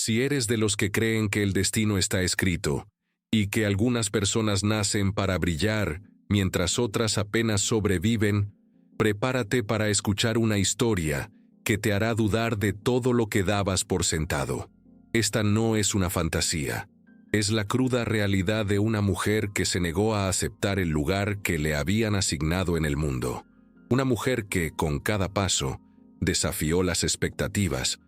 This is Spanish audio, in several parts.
Si eres de los que creen que el destino está escrito, y que algunas personas nacen para brillar, mientras otras apenas sobreviven, prepárate para escuchar una historia que te hará dudar de todo lo que dabas por sentado. Esta no es una fantasía. Es la cruda realidad de una mujer que se negó a aceptar el lugar que le habían asignado en el mundo. Una mujer que, con cada paso, desafió las expectativas,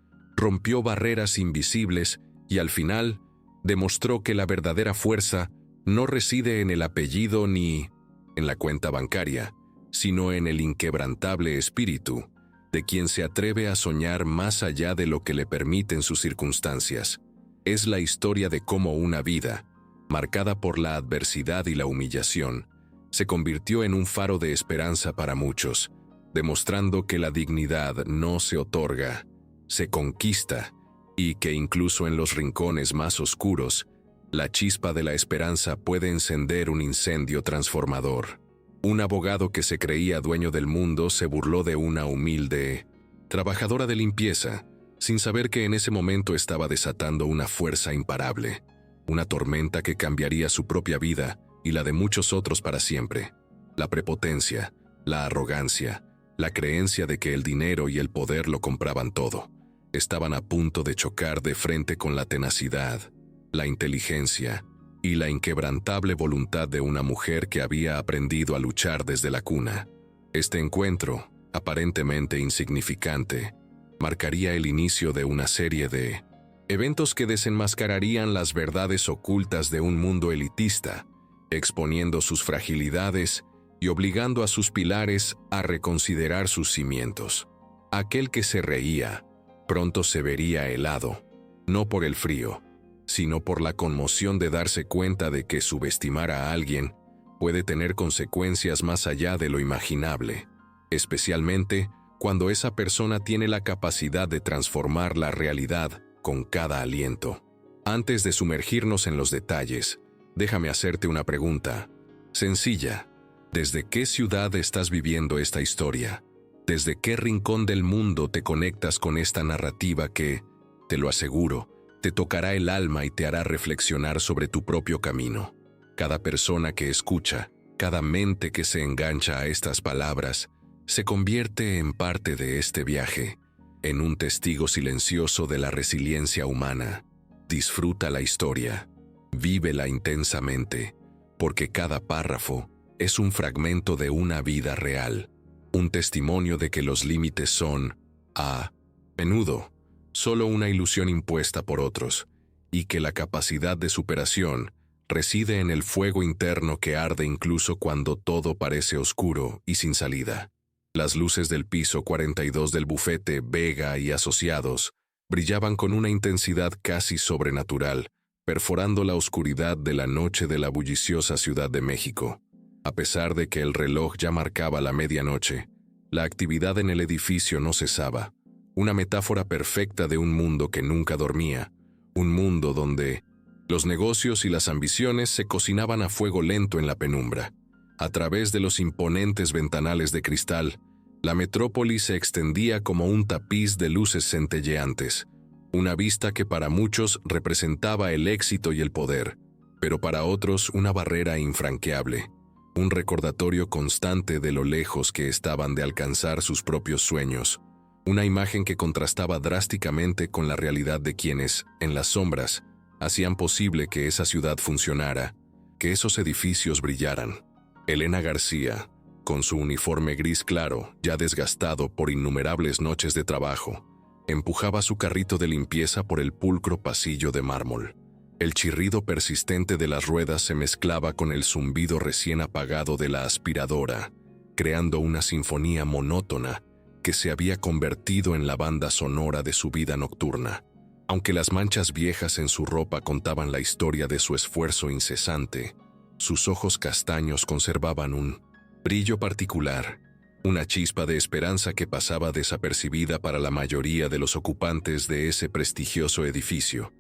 rompió barreras invisibles y al final demostró que la verdadera fuerza no reside en el apellido ni en la cuenta bancaria, sino en el inquebrantable espíritu de quien se atreve a soñar más allá de lo que le permiten sus circunstancias. Es la historia de cómo una vida, marcada por la adversidad y la humillación, se convirtió en un faro de esperanza para muchos, demostrando que la dignidad no se otorga, se conquista, y que incluso en los rincones más oscuros, la chispa de la esperanza puede encender un incendio transformador. Un abogado que se creía dueño del mundo se burló de una humilde trabajadora de limpieza, sin saber que en ese momento estaba desatando una fuerza imparable, una tormenta que cambiaría su propia vida y la de muchos otros para siempre. La prepotencia, la arrogancia, la creencia de que el dinero y el poder lo compraban todo, estaban a punto de chocar de frente con la tenacidad, la inteligencia y la inquebrantable voluntad de una mujer que había aprendido a luchar desde la cuna. Este encuentro, aparentemente insignificante, marcaría el inicio de una serie de eventos que desenmascararían las verdades ocultas de un mundo elitista, exponiendo sus fragilidades y obligando a sus pilares a reconsiderar sus cimientos. Aquel que se reía, pronto se vería helado, no por el frío, sino por la conmoción de darse cuenta de que subestimar a alguien puede tener consecuencias más allá de lo imaginable, especialmente cuando esa persona tiene la capacidad de transformar la realidad con cada aliento. Antes de sumergirnos en los detalles, déjame hacerte una pregunta sencilla. ¿Desde qué ciudad estás viviendo esta historia? ¿Desde qué rincón del mundo te conectas con esta narrativa que, te lo aseguro, te tocará el alma y te hará reflexionar sobre tu propio camino? Cada persona que escucha, cada mente que se engancha a estas palabras, se convierte en parte de este viaje, en un testigo silencioso de la resiliencia humana. Disfruta la historia, vívela intensamente, porque cada párrafo es un fragmento de una vida real, un testimonio de que los límites son, a menudo, solo una ilusión impuesta por otros, y que la capacidad de superación reside en el fuego interno que arde incluso cuando todo parece oscuro y sin salida. Las luces del piso 42 del bufete Vega y Asociados brillaban con una intensidad casi sobrenatural, perforando la oscuridad de la noche de la bulliciosa Ciudad de México. A pesar de que el reloj ya marcaba la medianoche, la actividad en el edificio no cesaba. Una metáfora perfecta de un mundo que nunca dormía, un mundo donde los negocios y las ambiciones se cocinaban a fuego lento en la penumbra. A través de los imponentes ventanales de cristal, la metrópoli se extendía como un tapiz de luces centelleantes, una vista que para muchos representaba el éxito y el poder, pero para otros una barrera infranqueable, un recordatorio constante de lo lejos que estaban de alcanzar sus propios sueños. Una imagen que contrastaba drásticamente con la realidad de quienes, en las sombras, hacían posible que esa ciudad funcionara, que esos edificios brillaran. Elena García, con su uniforme gris claro, ya desgastado por innumerables noches de trabajo, empujaba su carrito de limpieza por el pulcro pasillo de mármol. El chirrido persistente de las ruedas se mezclaba con el zumbido recién apagado de la aspiradora, creando una sinfonía monótona que se había convertido en la banda sonora de su vida nocturna. Aunque las manchas viejas en su ropa contaban la historia de su esfuerzo incesante, sus ojos castaños conservaban un brillo particular, una chispa de esperanza que pasaba desapercibida para la mayoría de los ocupantes de ese prestigioso edificio,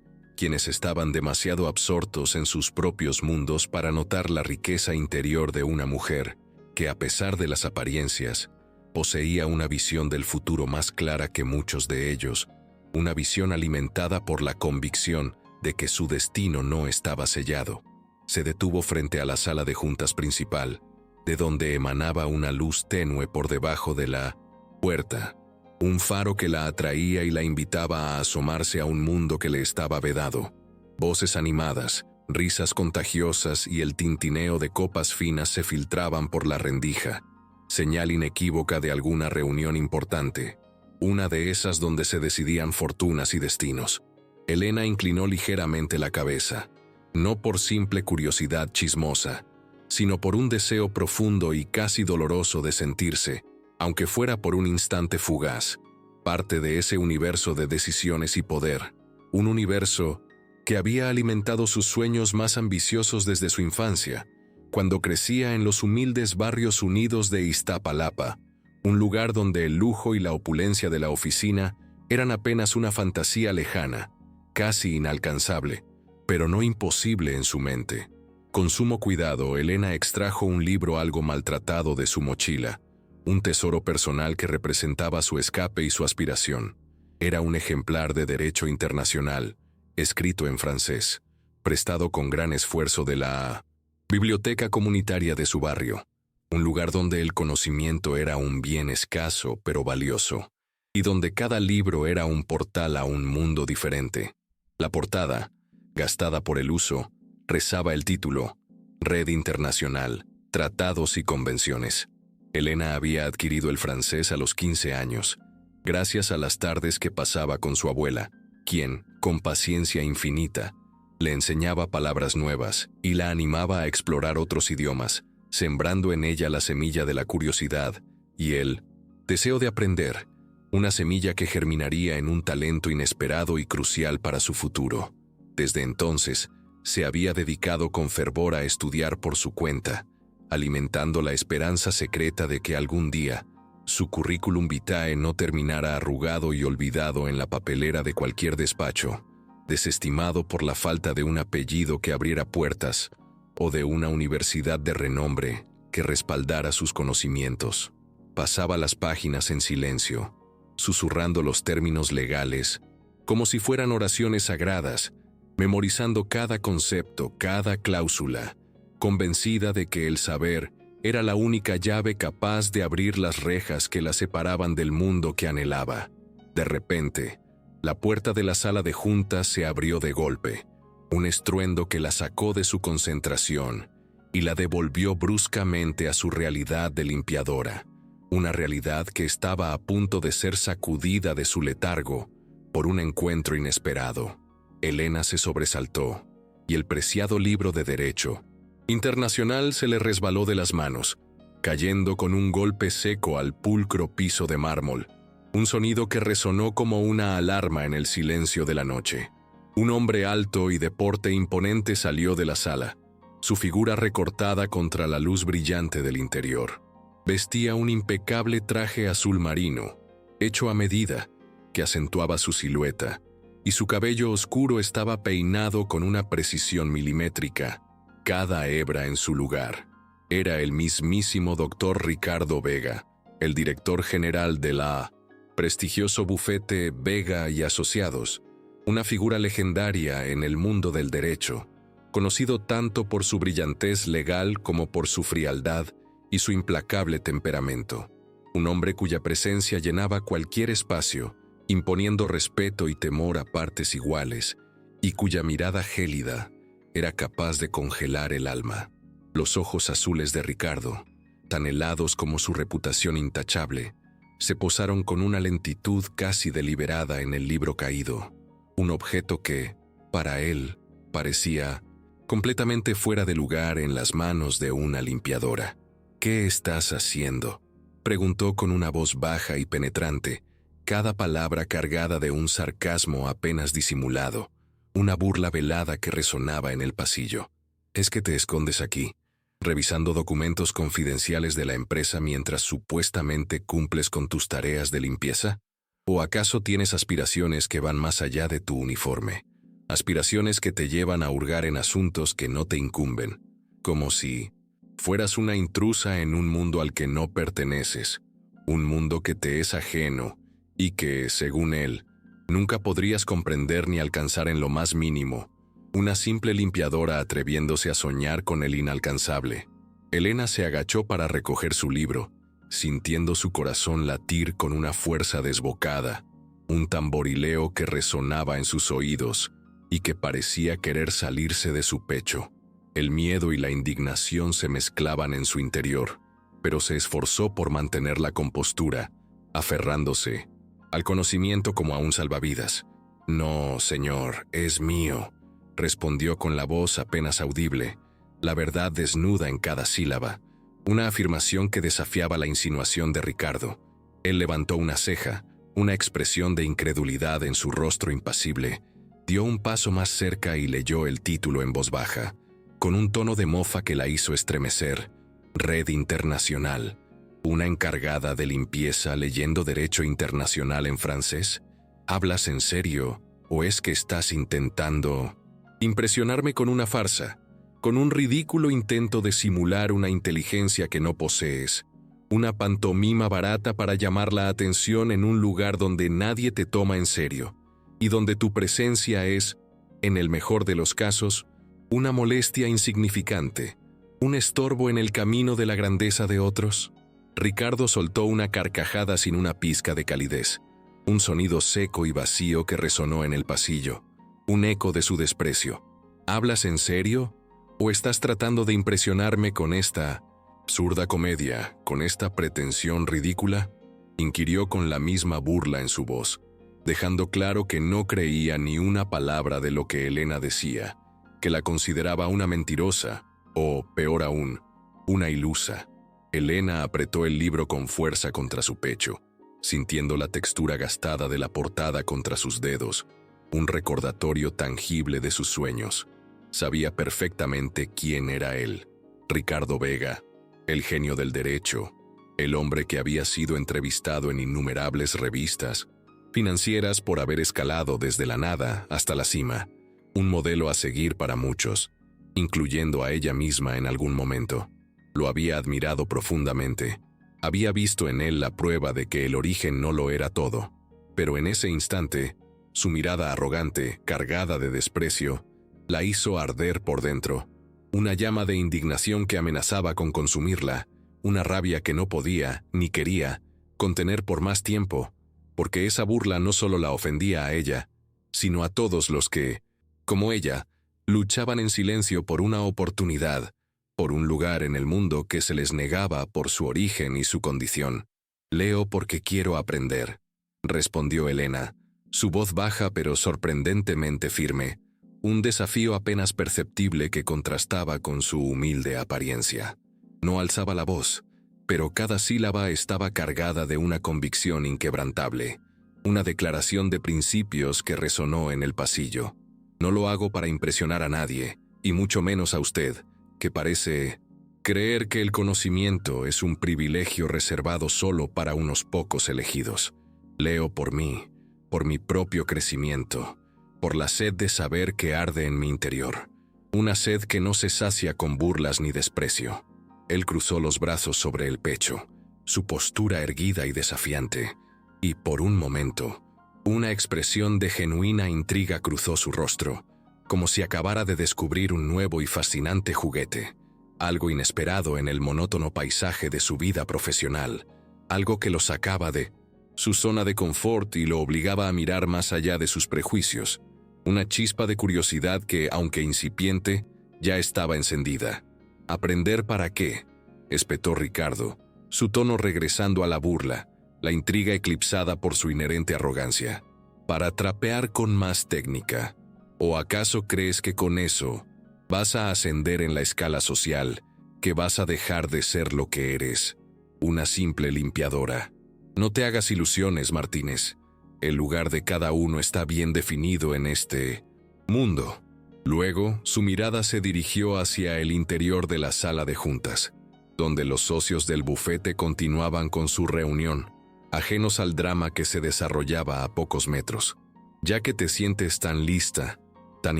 quienes estaban demasiado absortos en sus propios mundos para notar la riqueza interior de una mujer que, a pesar de las apariencias, poseía una visión del futuro más clara que muchos de ellos, una visión alimentada por la convicción de que su destino no estaba sellado. Se detuvo frente a la sala de juntas principal, de donde emanaba una luz tenue por debajo de la puerta, un faro que la atraía y la invitaba a asomarse a un mundo que le estaba vedado. Voces animadas, risas contagiosas y el tintineo de copas finas se filtraban por la rendija, señal inequívoca de alguna reunión importante, una de esas donde se decidían fortunas y destinos. Elena inclinó ligeramente la cabeza, no por simple curiosidad chismosa, sino por un deseo profundo y casi doloroso de sentirse, aunque fuera por un instante fugaz, parte de ese universo de decisiones y poder, un universo que había alimentado sus sueños más ambiciosos desde su infancia, cuando crecía en los humildes barrios unidos de Iztapalapa, un lugar donde el lujo y la opulencia de la oficina eran apenas una fantasía lejana, casi inalcanzable, pero no imposible en su mente. Con sumo cuidado, Elena extrajo un libro algo maltratado de su mochila, un tesoro personal que representaba su escape y su aspiración. Era un ejemplar de Derecho Internacional, escrito en francés, prestado con gran esfuerzo de la biblioteca comunitaria de su barrio, un lugar donde el conocimiento era un bien escaso pero valioso, y donde cada libro era un portal a un mundo diferente. La portada, gastada por el uso, rezaba el título: Red Internacional, Tratados y Convenciones. Elena había adquirido el francés a los 15 años, gracias a las tardes que pasaba con su abuela, quien, con paciencia infinita, le enseñaba palabras nuevas y la animaba a explorar otros idiomas, sembrando en ella la semilla de la curiosidad y el deseo de aprender, una semilla que germinaría en un talento inesperado y crucial para su futuro. Desde entonces, se había dedicado con fervor a estudiar por su cuenta, alimentando la esperanza secreta de que algún día su currículum vitae no terminara arrugado y olvidado en la papelera de cualquier despacho, desestimado por la falta de un apellido que abriera puertas o de una universidad de renombre que respaldara sus conocimientos. Pasaba las páginas en silencio, susurrando los términos legales, como si fueran oraciones sagradas, memorizando cada concepto, cada cláusula, convencida de que el saber era la única llave capaz de abrir las rejas que la separaban del mundo que anhelaba. De repente, la puerta de la sala de juntas se abrió de golpe, un estruendo que la sacó de su concentración y la devolvió bruscamente a su realidad de limpiadora, una realidad que estaba a punto de ser sacudida de su letargo por un encuentro inesperado. Elena se sobresaltó, y el preciado libro de Derecho Internacional se le resbaló de las manos, cayendo con un golpe seco al pulcro piso de mármol, un sonido que resonó como una alarma en el silencio de la noche. Un hombre alto y de porte imponente salió de la sala, su figura recortada contra la luz brillante del interior. Vestía un impecable traje azul marino, hecho a medida, que acentuaba su silueta, y su cabello oscuro estaba peinado con una precisión milimétrica, cada hebra en su lugar. Era el mismísimo doctor Ricardo Vega, el director general de la prestigioso bufete Vega y Asociados, una figura legendaria en el mundo del derecho, conocido tanto por su brillantez legal como por su frialdad y su implacable temperamento. Un hombre cuya presencia llenaba cualquier espacio, imponiendo respeto y temor a partes iguales, y cuya mirada gélida era capaz de congelar el alma. Los ojos azules de Ricardo, tan helados como su reputación intachable, se posaron con una lentitud casi deliberada en el libro caído, un objeto que, para él, parecía completamente fuera de lugar en las manos de una limpiadora. «¿Qué estás haciendo?», preguntó con una voz baja y penetrante, cada palabra cargada de un sarcasmo apenas disimulado, una burla velada que resonaba en el pasillo. «¿Es que te escondes aquí, revisando documentos confidenciales de la empresa mientras supuestamente cumples con tus tareas de limpieza? ¿O acaso tienes aspiraciones que van más allá de tu uniforme? Aspiraciones que te llevan a hurgar en asuntos que no te incumben, como si fueras una intrusa en un mundo al que no perteneces, un mundo que te es ajeno y que, según él, Nunca podrías comprender ni alcanzar en lo más mínimo, una simple limpiadora atreviéndose a soñar con el inalcanzable. Elena se agachó para recoger su libro, sintiendo su corazón latir con una fuerza desbocada, un tamborileo que resonaba en sus oídos y que parecía querer salirse de su pecho. El miedo y la indignación se mezclaban en su interior, pero se esforzó por mantener la compostura, aferrándose al conocimiento como a un salvavidas. «No, señor, es mío», respondió con la voz apenas audible, la verdad desnuda en cada sílaba, una afirmación que desafiaba la insinuación de Ricardo. Él levantó una ceja, una expresión de incredulidad en su rostro impasible, dio un paso más cerca y leyó el título en voz baja, con un tono de mofa que la hizo estremecer. Red Internacional. ¿Una encargada de limpieza leyendo Derecho Internacional en francés? ¿Hablas en serio o es que estás intentando impresionarme con una farsa, con un ridículo intento de simular una inteligencia que no posees, una pantomima barata para llamar la atención en un lugar donde nadie te toma en serio y donde tu presencia es, en el mejor de los casos, una molestia insignificante, un estorbo en el camino de la grandeza de otros? Ricardo soltó una carcajada sin una pizca de calidez, un sonido seco y vacío que resonó en el pasillo, un eco de su desprecio. ¿Hablas en serio? ¿O estás tratando de impresionarme con esta absurda comedia, con esta pretensión ridícula?, inquirió con la misma burla en su voz, dejando claro que no creía ni una palabra de lo que Elena decía, que la consideraba una mentirosa, o, peor aún, una ilusa. Elena apretó el libro con fuerza contra su pecho, sintiendo la textura gastada de la portada contra sus dedos, un recordatorio tangible de sus sueños. Sabía perfectamente quién era él, Ricardo Vega, el genio del derecho, el hombre que había sido entrevistado en innumerables revistas financieras por haber escalado desde la nada hasta la cima, un modelo a seguir para muchos, incluyendo a ella misma en algún momento. Lo había admirado profundamente. Había visto en él la prueba de que el origen no lo era todo. Pero en ese instante, su mirada arrogante, cargada de desprecio, la hizo arder por dentro. Una llama de indignación que amenazaba con consumirla, una rabia que no podía, ni quería, contener por más tiempo, porque esa burla no solo la ofendía a ella, sino a todos los que, como ella, luchaban en silencio por una oportunidad, por un lugar en el mundo que se les negaba por su origen y su condición. «Leo porque quiero aprender», respondió Elena, su voz baja pero sorprendentemente firme, un desafío apenas perceptible que contrastaba con su humilde apariencia. No alzaba la voz, pero cada sílaba estaba cargada de una convicción inquebrantable, una declaración de principios que resonó en el pasillo. «No lo hago para impresionar a nadie, y mucho menos a usted, que parece creer que el conocimiento es un privilegio reservado solo para unos pocos elegidos. Leo por mí, por mi propio crecimiento, por la sed de saber que arde en mi interior, una sed que no se sacia con burlas ni desprecio». Él cruzó los brazos sobre el pecho, su postura erguida y desafiante, y por un momento, una expresión de genuina intriga cruzó su rostro, como si acabara de descubrir un nuevo y fascinante juguete, algo inesperado en el monótono paisaje de su vida profesional, algo que lo sacaba de su zona de confort y lo obligaba a mirar más allá de sus prejuicios, una chispa de curiosidad que, aunque incipiente, ya estaba encendida. «¿Aprender para qué?», espetó Ricardo, su tono regresando a la burla, la intriga eclipsada por su inherente arrogancia. «Para trapear con más técnica. ¿O acaso crees que con eso vas a ascender en la escala social, que vas a dejar de ser lo que eres, una simple limpiadora? No te hagas ilusiones, Martínez. El lugar de cada uno está bien definido en este mundo». Luego, su mirada se dirigió hacia el interior de la sala de juntas, donde los socios del bufete continuaban con su reunión, ajenos al drama que se desarrollaba a pocos metros. «Ya que te sientes tan lista, tan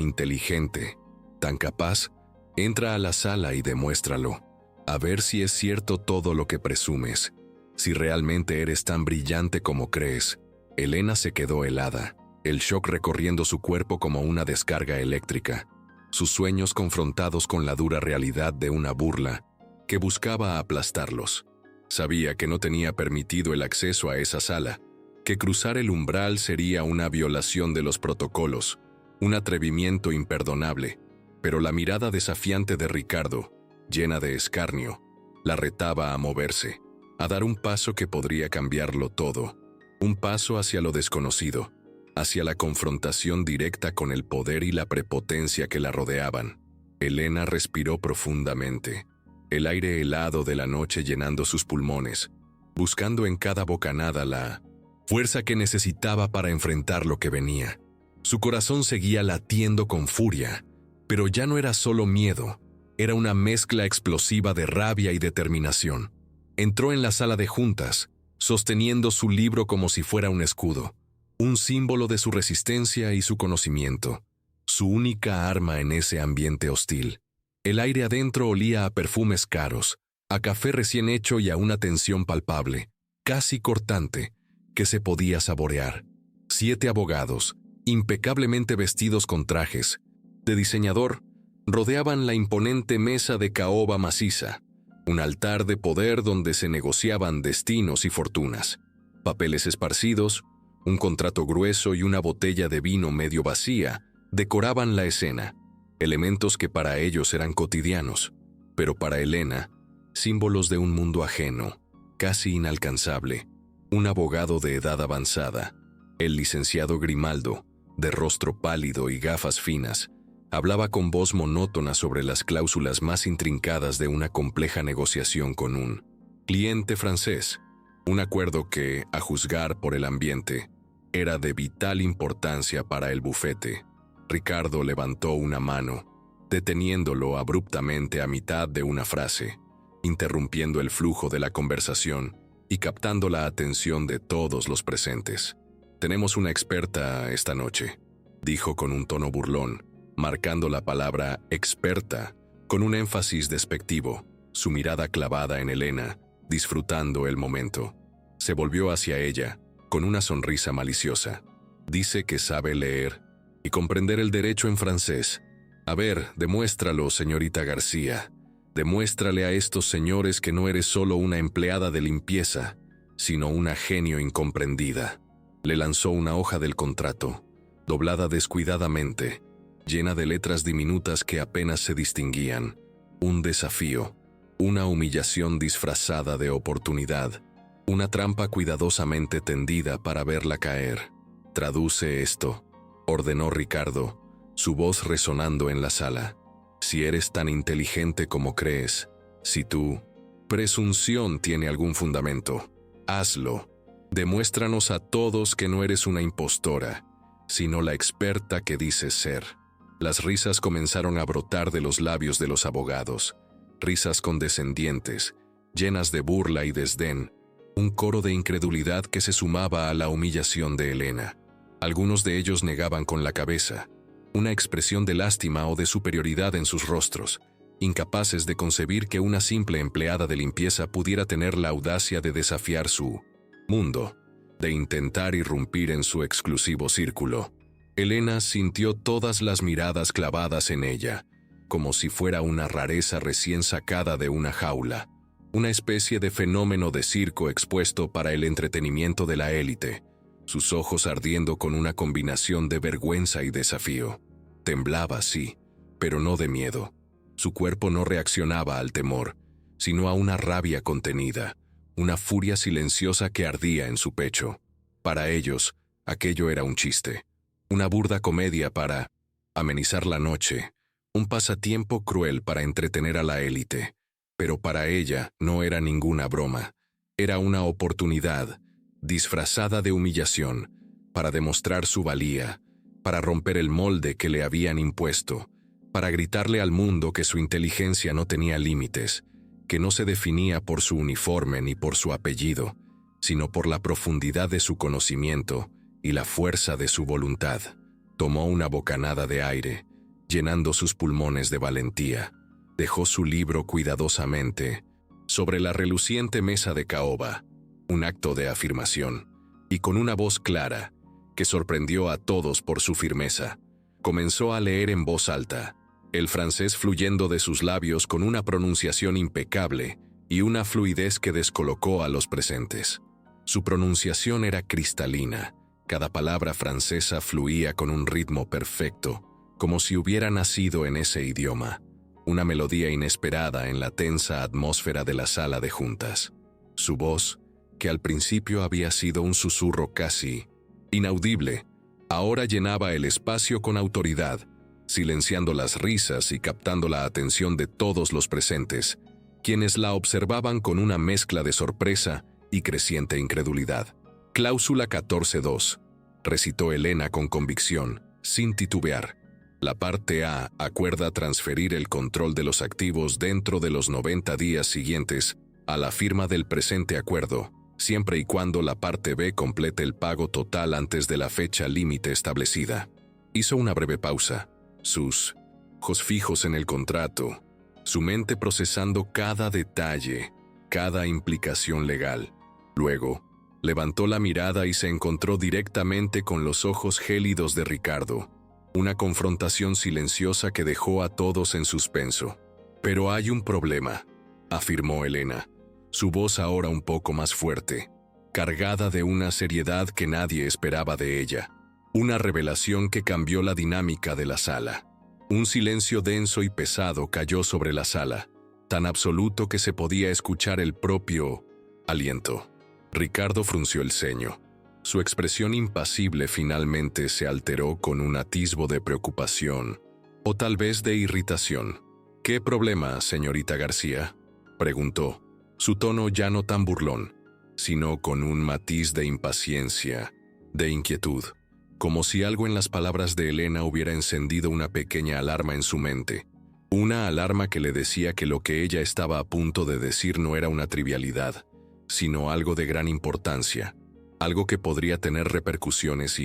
inteligente, tan capaz, entra a la sala y demuéstralo. A ver si es cierto todo lo que presumes, si realmente eres tan brillante como crees». Elena se quedó helada. el shock recorriendo su cuerpo como una descarga eléctrica, sus sueños confrontados con la dura realidad de una burla que buscaba aplastarlos. Sabía que no tenía permitido el acceso a esa sala, que cruzar el umbral sería una violación de los protocolos, un atrevimiento imperdonable, pero la mirada desafiante de Ricardo, llena de escarnio, la retaba a moverse, a dar un paso que podría cambiarlo todo, un paso hacia lo desconocido, hacia la confrontación directa con el poder y la prepotencia que la rodeaban. Elena respiró profundamente, el aire helado de la noche llenando sus pulmones, buscando en cada bocanada la fuerza que necesitaba para enfrentar lo que venía. Su corazón seguía latiendo con furia, pero ya no era solo miedo, era una mezcla explosiva de rabia y determinación. Entró en la sala de juntas, sosteniendo su libro como si fuera un escudo, un símbolo de su resistencia y su conocimiento, su única arma en ese ambiente hostil. El aire adentro olía a perfumes caros, a café recién hecho y a una tensión palpable, casi cortante, que se podía saborear. 7 abogados, impecablemente vestidos con trajes de diseñador, rodeaban la imponente mesa de caoba maciza, un altar de poder donde se negociaban destinos y fortunas. Papeles esparcidos, un contrato grueso y una botella de vino medio vacía decoraban la escena, elementos que para ellos eran cotidianos, pero para Elena, símbolos de un mundo ajeno, casi inalcanzable. Un abogado de edad avanzada, el licenciado Grimaldo, de rostro pálido y gafas finas, hablaba con voz monótona sobre las cláusulas más intrincadas de una compleja negociación con un cliente francés, un acuerdo que, a juzgar por el ambiente, era de vital importancia para el bufete. Ricardo levantó una mano, deteniéndolo abruptamente a mitad de una frase, interrumpiendo el flujo de la conversación y captando la atención de todos los presentes. «Tenemos una experta esta noche», dijo con un tono burlón, marcando la palabra experta con un énfasis despectivo, su mirada clavada en Elena, disfrutando el momento. Se volvió hacia ella, con una sonrisa maliciosa. «Dice que sabe leer y comprender el derecho en francés. A ver, demuéstralo, señorita García. Demuéstrale a estos señores que no eres solo una empleada de limpieza, sino una genio incomprendida». Le lanzó una hoja del contrato, doblada descuidadamente, llena de letras diminutas que apenas se distinguían. Un desafío, una humillación disfrazada de oportunidad, una trampa cuidadosamente tendida para verla caer. «Traduce esto», ordenó Ricardo, su voz resonando en la sala. «Si eres tan inteligente como crees, si tu presunción tiene algún fundamento, hazlo. Demuéstranos a todos que no eres una impostora, sino la experta que dices ser». Las risas comenzaron a brotar de los labios de los abogados, risas condescendientes, llenas de burla y desdén, un coro de incredulidad que se sumaba a la humillación de Elena. Algunos de ellos negaban con la cabeza, una expresión de lástima o de superioridad en sus rostros, incapaces de concebir que una simple empleada de limpieza pudiera tener la audacia de desafiar su mundo, de intentar irrumpir en su exclusivo círculo. Elena sintió todas las miradas clavadas en ella, como si fuera una rareza recién sacada de una jaula, una especie de fenómeno de circo expuesto para el entretenimiento de la élite, sus ojos ardiendo con una combinación de vergüenza y desafío. Temblaba, sí, pero no de miedo. Su cuerpo no reaccionaba al temor, sino a una rabia contenida, una furia silenciosa que ardía en su pecho. Para ellos, aquello era un chiste, una burda comedia para amenizar la noche, un pasatiempo cruel para entretener a la élite. Pero para ella no era ninguna broma, era una oportunidad, disfrazada de humillación, para demostrar su valía, para romper el molde que le habían impuesto, para gritarle al mundo que su inteligencia no tenía límites, que no se definía por su uniforme ni por su apellido, sino por la profundidad de su conocimiento y la fuerza de su voluntad. Tomó una bocanada de aire, llenando sus pulmones de valentía. Dejó su libro cuidadosamente sobre la reluciente mesa de caoba, un acto de afirmación, y con una voz clara, que sorprendió a todos por su firmeza. Comenzó a leer en voz alta, el francés fluyendo de sus labios con una pronunciación impecable y una fluidez que descolocó a los presentes. Su pronunciación era cristalina, cada palabra francesa fluía con un ritmo perfecto, como si hubiera nacido en ese idioma, una melodía inesperada en la tensa atmósfera de la sala de juntas. Su voz, que al principio había sido un susurro casi inaudible, ahora llenaba el espacio con autoridad, silenciando las risas y captando la atención de todos los presentes, quienes la observaban con una mezcla de sorpresa y creciente incredulidad. Cláusula 14.2. Recitó Elena con convicción, sin titubear. La parte A acuerda transferir el control de los activos dentro de los 90 días siguientes a la firma del presente acuerdo, siempre y cuando la parte B complete el pago total antes de la fecha límite establecida. Hizo una breve pausa, sus ojos fijos en el contrato, su mente procesando cada detalle, cada implicación legal. Luego, levantó la mirada y se encontró directamente con los ojos gélidos de Ricardo, una confrontación silenciosa que dejó a todos en suspenso. «Pero hay un problema», afirmó Elena, su voz ahora un poco más fuerte, cargada de una seriedad que nadie esperaba de ella. Una revelación que cambió la dinámica de la sala. Un silencio denso y pesado cayó sobre la sala, tan absoluto que se podía escuchar el propio aliento. Ricardo frunció el ceño. Su expresión impasible finalmente se alteró con un atisbo de preocupación, o tal vez de irritación. «¿Qué problema, señorita García?», preguntó, su tono ya no tan burlón, sino con un matiz de impaciencia, de inquietud, como si algo en las palabras de Elena hubiera encendido una pequeña alarma en su mente. Una alarma que le decía que lo que ella estaba a punto de decir no era una trivialidad, sino algo de gran importancia, algo que podría tener repercusiones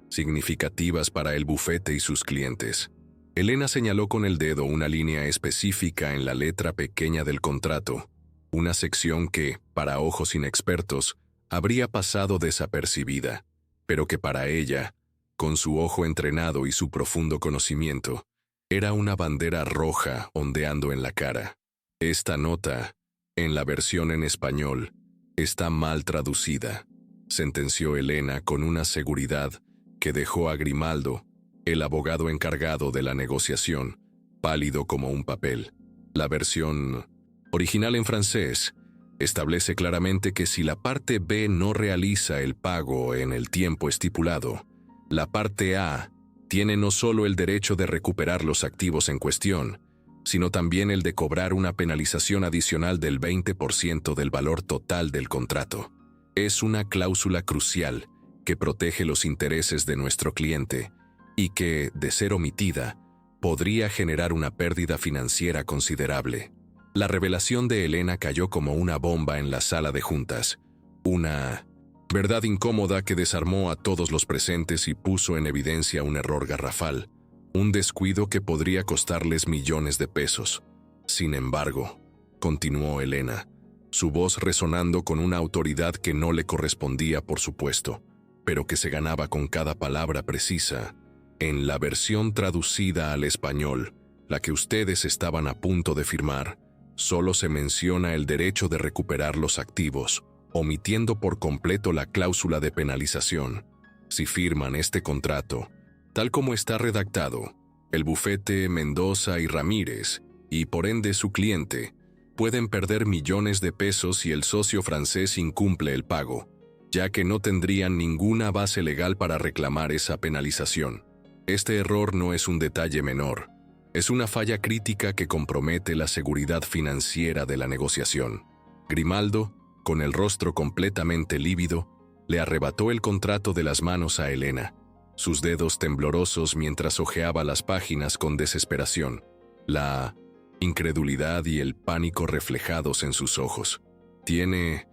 significativas para el bufete y sus clientes. Elena señaló con el dedo una línea específica en la letra pequeña del contrato, una sección que, para ojos inexpertos, habría pasado desapercibida, pero que para ella, con su ojo entrenado y su profundo conocimiento, era una bandera roja ondeando en la cara. Esta nota, en la versión en español, está mal traducida, sentenció Elena con una seguridad que dejó a Grimaldo, el abogado encargado de la negociación, pálido como un papel. La versión original en francés establece claramente que si la parte B no realiza el pago en el tiempo estipulado, la parte A tiene no solo el derecho de recuperar los activos en cuestión, sino también el de cobrar una penalización adicional del 20% del valor total del contrato. Es una cláusula crucial que protege los intereses de nuestro cliente y que, de ser omitida, podría generar una pérdida financiera considerable. La revelación de Elena cayó como una bomba en la sala de juntas, una verdad incómoda que desarmó a todos los presentes y puso en evidencia un error garrafal, un descuido que podría costarles millones de pesos. Sin embargo, continuó Elena, su voz resonando con una autoridad que no le correspondía, por supuesto, pero que se ganaba con cada palabra precisa, en la versión traducida al español, la que ustedes estaban a punto de firmar, solo se menciona el derecho de recuperar los activos, omitiendo por completo la cláusula de penalización. Si firman este contrato, tal como está redactado, el bufete Mendoza y Ramírez, y por ende su cliente, pueden perder millones de pesos si el socio francés incumple el pago, ya que no tendrían ninguna base legal para reclamar esa penalización. Este error no es un detalle menor, es una falla crítica que compromete la seguridad financiera de la negociación. Grimaldo, con el rostro completamente lívido, le arrebató el contrato de las manos a Elena, sus dedos temblorosos mientras hojeaba las páginas con desesperación, la incredulidad y el pánico reflejados en sus ojos. Tiene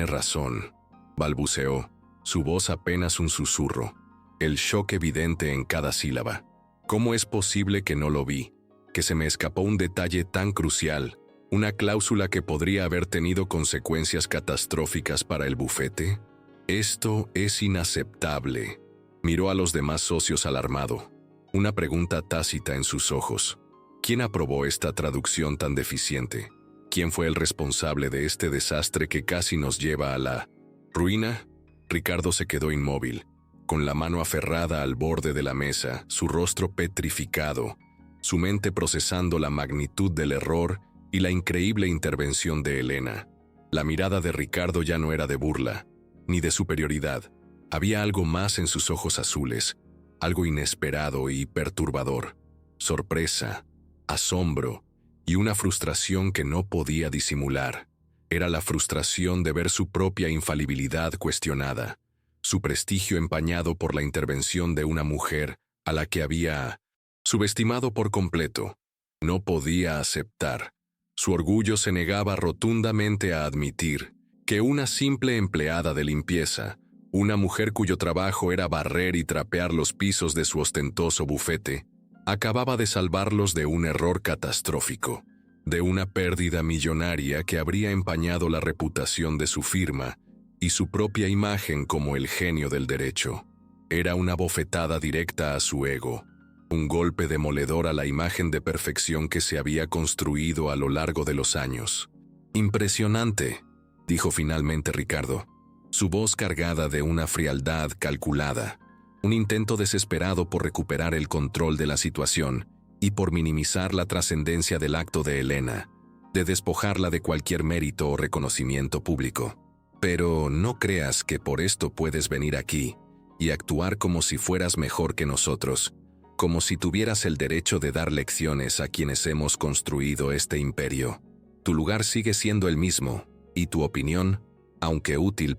razón, balbuceó, su voz apenas un susurro, el shock evidente en cada sílaba. ¿Cómo es posible que no lo vi? Que se me escapó un detalle tan crucial, una cláusula que podría haber tenido consecuencias catastróficas para el bufete. Esto es inaceptable, Miró a los demás socios alarmado, una pregunta tácita en sus ojos. ¿Quién aprobó esta traducción tan deficiente? ¿Quién fue el responsable de este desastre que casi nos lleva a la ruina? Ricardo se quedó inmóvil, con la mano aferrada al borde de la mesa, su rostro petrificado, su mente procesando la magnitud del error y la increíble intervención de Elena. La mirada de Ricardo ya no era de burla, ni de superioridad. Había algo más en sus ojos azules, algo inesperado y perturbador. Sorpresa, asombro y una frustración que no podía disimular. Era la frustración de ver su propia infalibilidad cuestionada, su prestigio empañado por la intervención de una mujer a la que había subestimado por completo. No podía aceptar. Su orgullo se negaba rotundamente a admitir que una simple empleada de limpieza, una mujer cuyo trabajo era barrer y trapear los pisos de su ostentoso bufete, acababa de salvarlos de un error catastrófico, de una pérdida millonaria que habría empañado la reputación de su firma y su propia imagen como el genio del derecho. Era una bofetada directa a su ego, un golpe demoledor a la imagen de perfección que se había construido a lo largo de los años. «Impresionante», dijo finalmente Ricardo, su voz cargada de una frialdad calculada, un intento desesperado por recuperar el control de la situación y por minimizar la trascendencia del acto de Elena, de despojarla de cualquier mérito o reconocimiento público. «Pero no creas que por esto puedes venir aquí y actuar como si fueras mejor que nosotros, como si tuvieras el derecho de dar lecciones a quienes hemos construido este imperio. Tu lugar sigue siendo el mismo, y tu opinión, aunque útil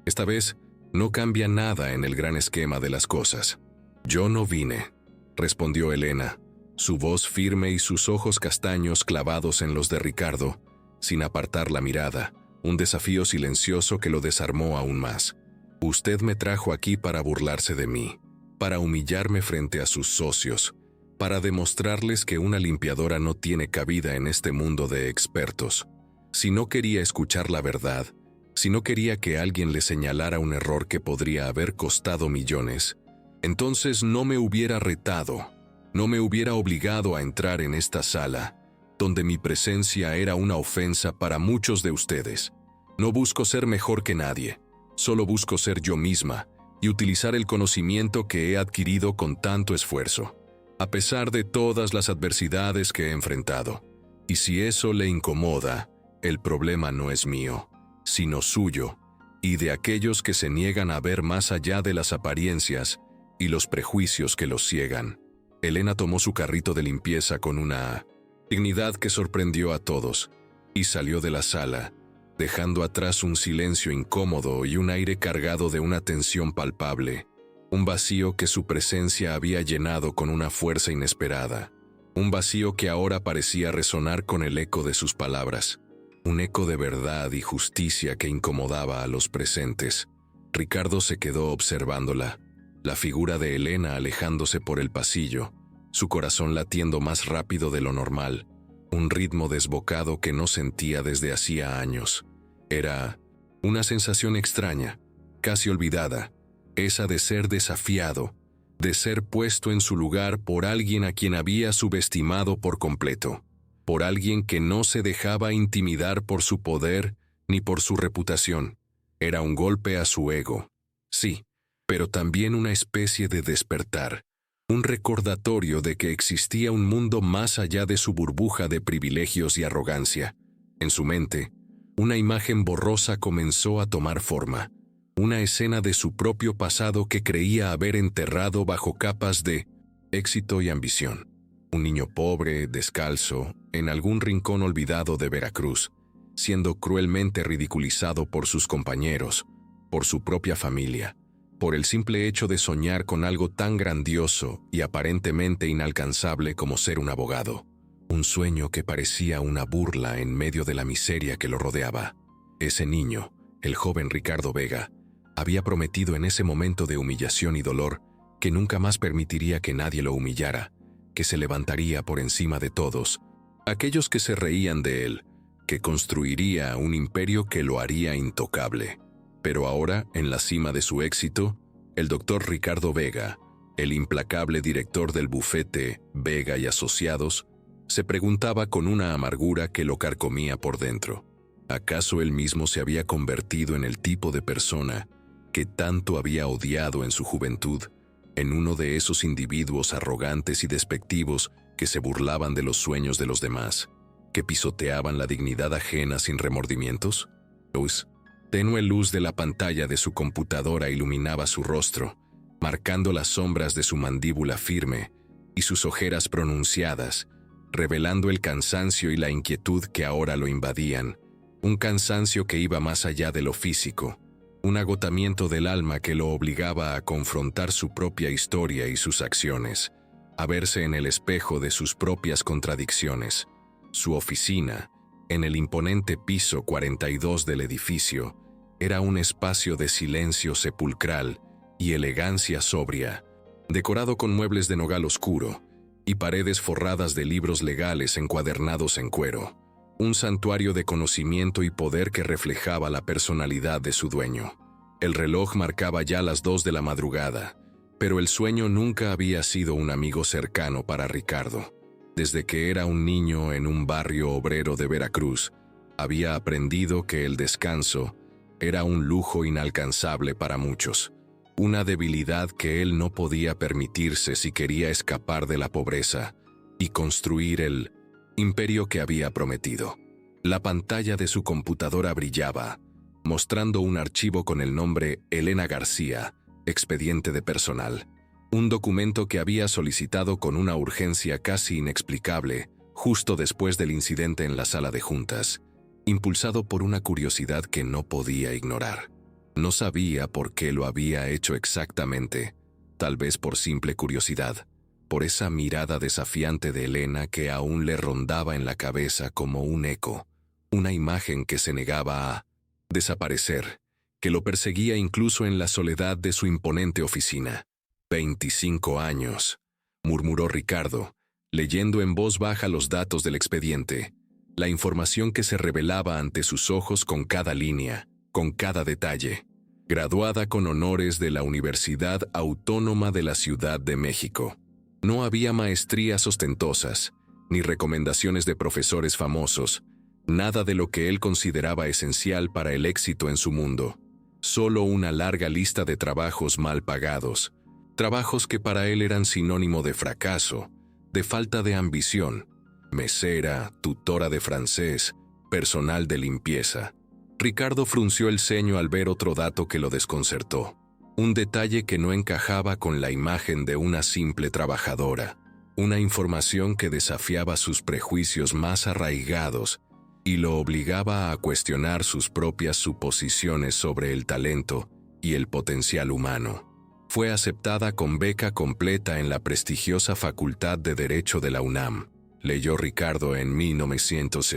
esta vez, no cambia nada en el gran esquema de las cosas». «Yo no vine», respondió Elena, su voz firme y sus ojos castaños clavados en los de Ricardo, sin apartar la mirada, un desafío silencioso que lo desarmó aún más. «Usted me trajo aquí para burlarse de mí, para humillarme frente a sus socios, para demostrarles que una limpiadora no tiene cabida en este mundo de expertos. Si no quería escuchar la verdad, si no quería que alguien le señalara un error que podría haber costado millones, entonces no me hubiera retado, no me hubiera obligado a entrar en esta sala, donde mi presencia era una ofensa para muchos de ustedes. No busco ser mejor que nadie, solo busco ser yo misma y utilizar el conocimiento que he adquirido con tanto esfuerzo, a pesar de todas las adversidades que he enfrentado. Y si eso le incomoda, el problema no es mío, sino suyo, y de aquellos que se niegan a ver más allá de las apariencias y los prejuicios que los ciegan». Elena tomó su carrito de limpieza con una dignidad que sorprendió a todos, y salió de la sala, dejando atrás un silencio incómodo y un aire cargado de una tensión palpable, un vacío que su presencia había llenado con una fuerza inesperada, un vacío que ahora parecía resonar con el eco de sus palabras, un eco de verdad y justicia que incomodaba a los presentes. Ricardo se quedó observándola, la figura de Elena alejándose por el pasillo, su corazón latiendo más rápido de lo normal, un ritmo desbocado que no sentía desde hacía años. Era una sensación extraña, casi olvidada, esa de ser desafiado, de ser puesto en su lugar por alguien a quien había subestimado por completo, por alguien que no se dejaba intimidar por su poder ni por su reputación. Era un golpe a su ego, sí, pero también una especie de despertar, un recordatorio de que existía un mundo más allá de su burbuja de privilegios y arrogancia. En su mente, una imagen borrosa comenzó a tomar forma, una escena de su propio pasado que creía haber enterrado bajo capas de éxito y ambición. Un niño pobre, descalzo, en algún rincón olvidado de Veracruz, siendo cruelmente ridiculizado por sus compañeros, por su propia familia, por el simple hecho de soñar con algo tan grandioso y aparentemente inalcanzable como ser un abogado. Un sueño que parecía una burla en medio de la miseria que lo rodeaba. Ese niño, el joven Ricardo Vega, había prometido en ese momento de humillación y dolor que nunca más permitiría que nadie lo humillara, que se levantaría por encima de todos, aquellos que se reían de él, que construiría un imperio que lo haría intocable. Pero ahora, en la cima de su éxito, El doctor Ricardo Vega, el implacable director del bufete Vega y Asociados, se preguntaba con una amargura que lo carcomía por dentro. ¿Acaso él mismo se había convertido en el tipo de persona que tanto había odiado en su juventud, en uno de esos individuos arrogantes y despectivos que se burlaban de los sueños de los demás, que pisoteaban la dignidad ajena sin remordimientos? Tenue luz de la pantalla de su computadora iluminaba su rostro, marcando las sombras de su mandíbula firme y sus ojeras pronunciadas, revelando el cansancio y la inquietud que ahora lo invadían, un cansancio que iba más allá de lo físico, un agotamiento del alma que lo obligaba a confrontar su propia historia y sus acciones, a verse en el espejo de sus propias contradicciones. Su oficina, en el imponente piso 42 del edificio, era un espacio de silencio sepulcral y elegancia sobria, decorado con muebles de nogal oscuro y paredes forradas de libros legales encuadernados en cuero, un santuario de conocimiento y poder que reflejaba la personalidad de su dueño. El reloj marcaba ya las 2 de la madrugada, pero el sueño nunca había sido un amigo cercano para Ricardo. Desde que era un niño en un barrio obrero de Veracruz, había aprendido que el descanso era un lujo inalcanzable para muchos, una debilidad que él no podía permitirse si quería escapar de la pobreza y construir el imperio que había prometido. La pantalla de su computadora brillaba, mostrando un archivo con el nombre Elena García, expediente de personal, un documento que había solicitado con una urgencia casi inexplicable justo después del incidente en la sala de juntas, impulsado por una curiosidad que no podía ignorar. No sabía por qué lo había hecho exactamente, tal vez por simple curiosidad, por esa mirada desafiante de Elena que aún le rondaba en la cabeza como un eco, una imagen que se negaba a desaparecer, que lo perseguía incluso en la soledad de su imponente oficina. 25 años, murmuró Ricardo, leyendo en voz baja los datos del expediente, la información que se revelaba ante sus ojos con cada línea, con cada detalle. Graduada con honores de la Universidad Autónoma de la Ciudad de México. No había maestrías ostentosas, ni recomendaciones de profesores famosos, nada de lo que él consideraba esencial para el éxito en su mundo. Solo una larga lista de trabajos mal pagados, trabajos que para él eran sinónimo de fracaso, de falta de ambición. Mesera, tutora de francés, personal de limpieza. Ricardo frunció el ceño al ver otro dato que lo desconcertó. Un detalle que no encajaba con la imagen de una simple trabajadora. Una información que desafiaba sus prejuicios más arraigados y lo obligaba a cuestionar sus propias suposiciones sobre el talento y el potencial humano. Fue aceptada con beca completa en la prestigiosa Facultad de Derecho de la UNAM, leyó Ricardo en 1900.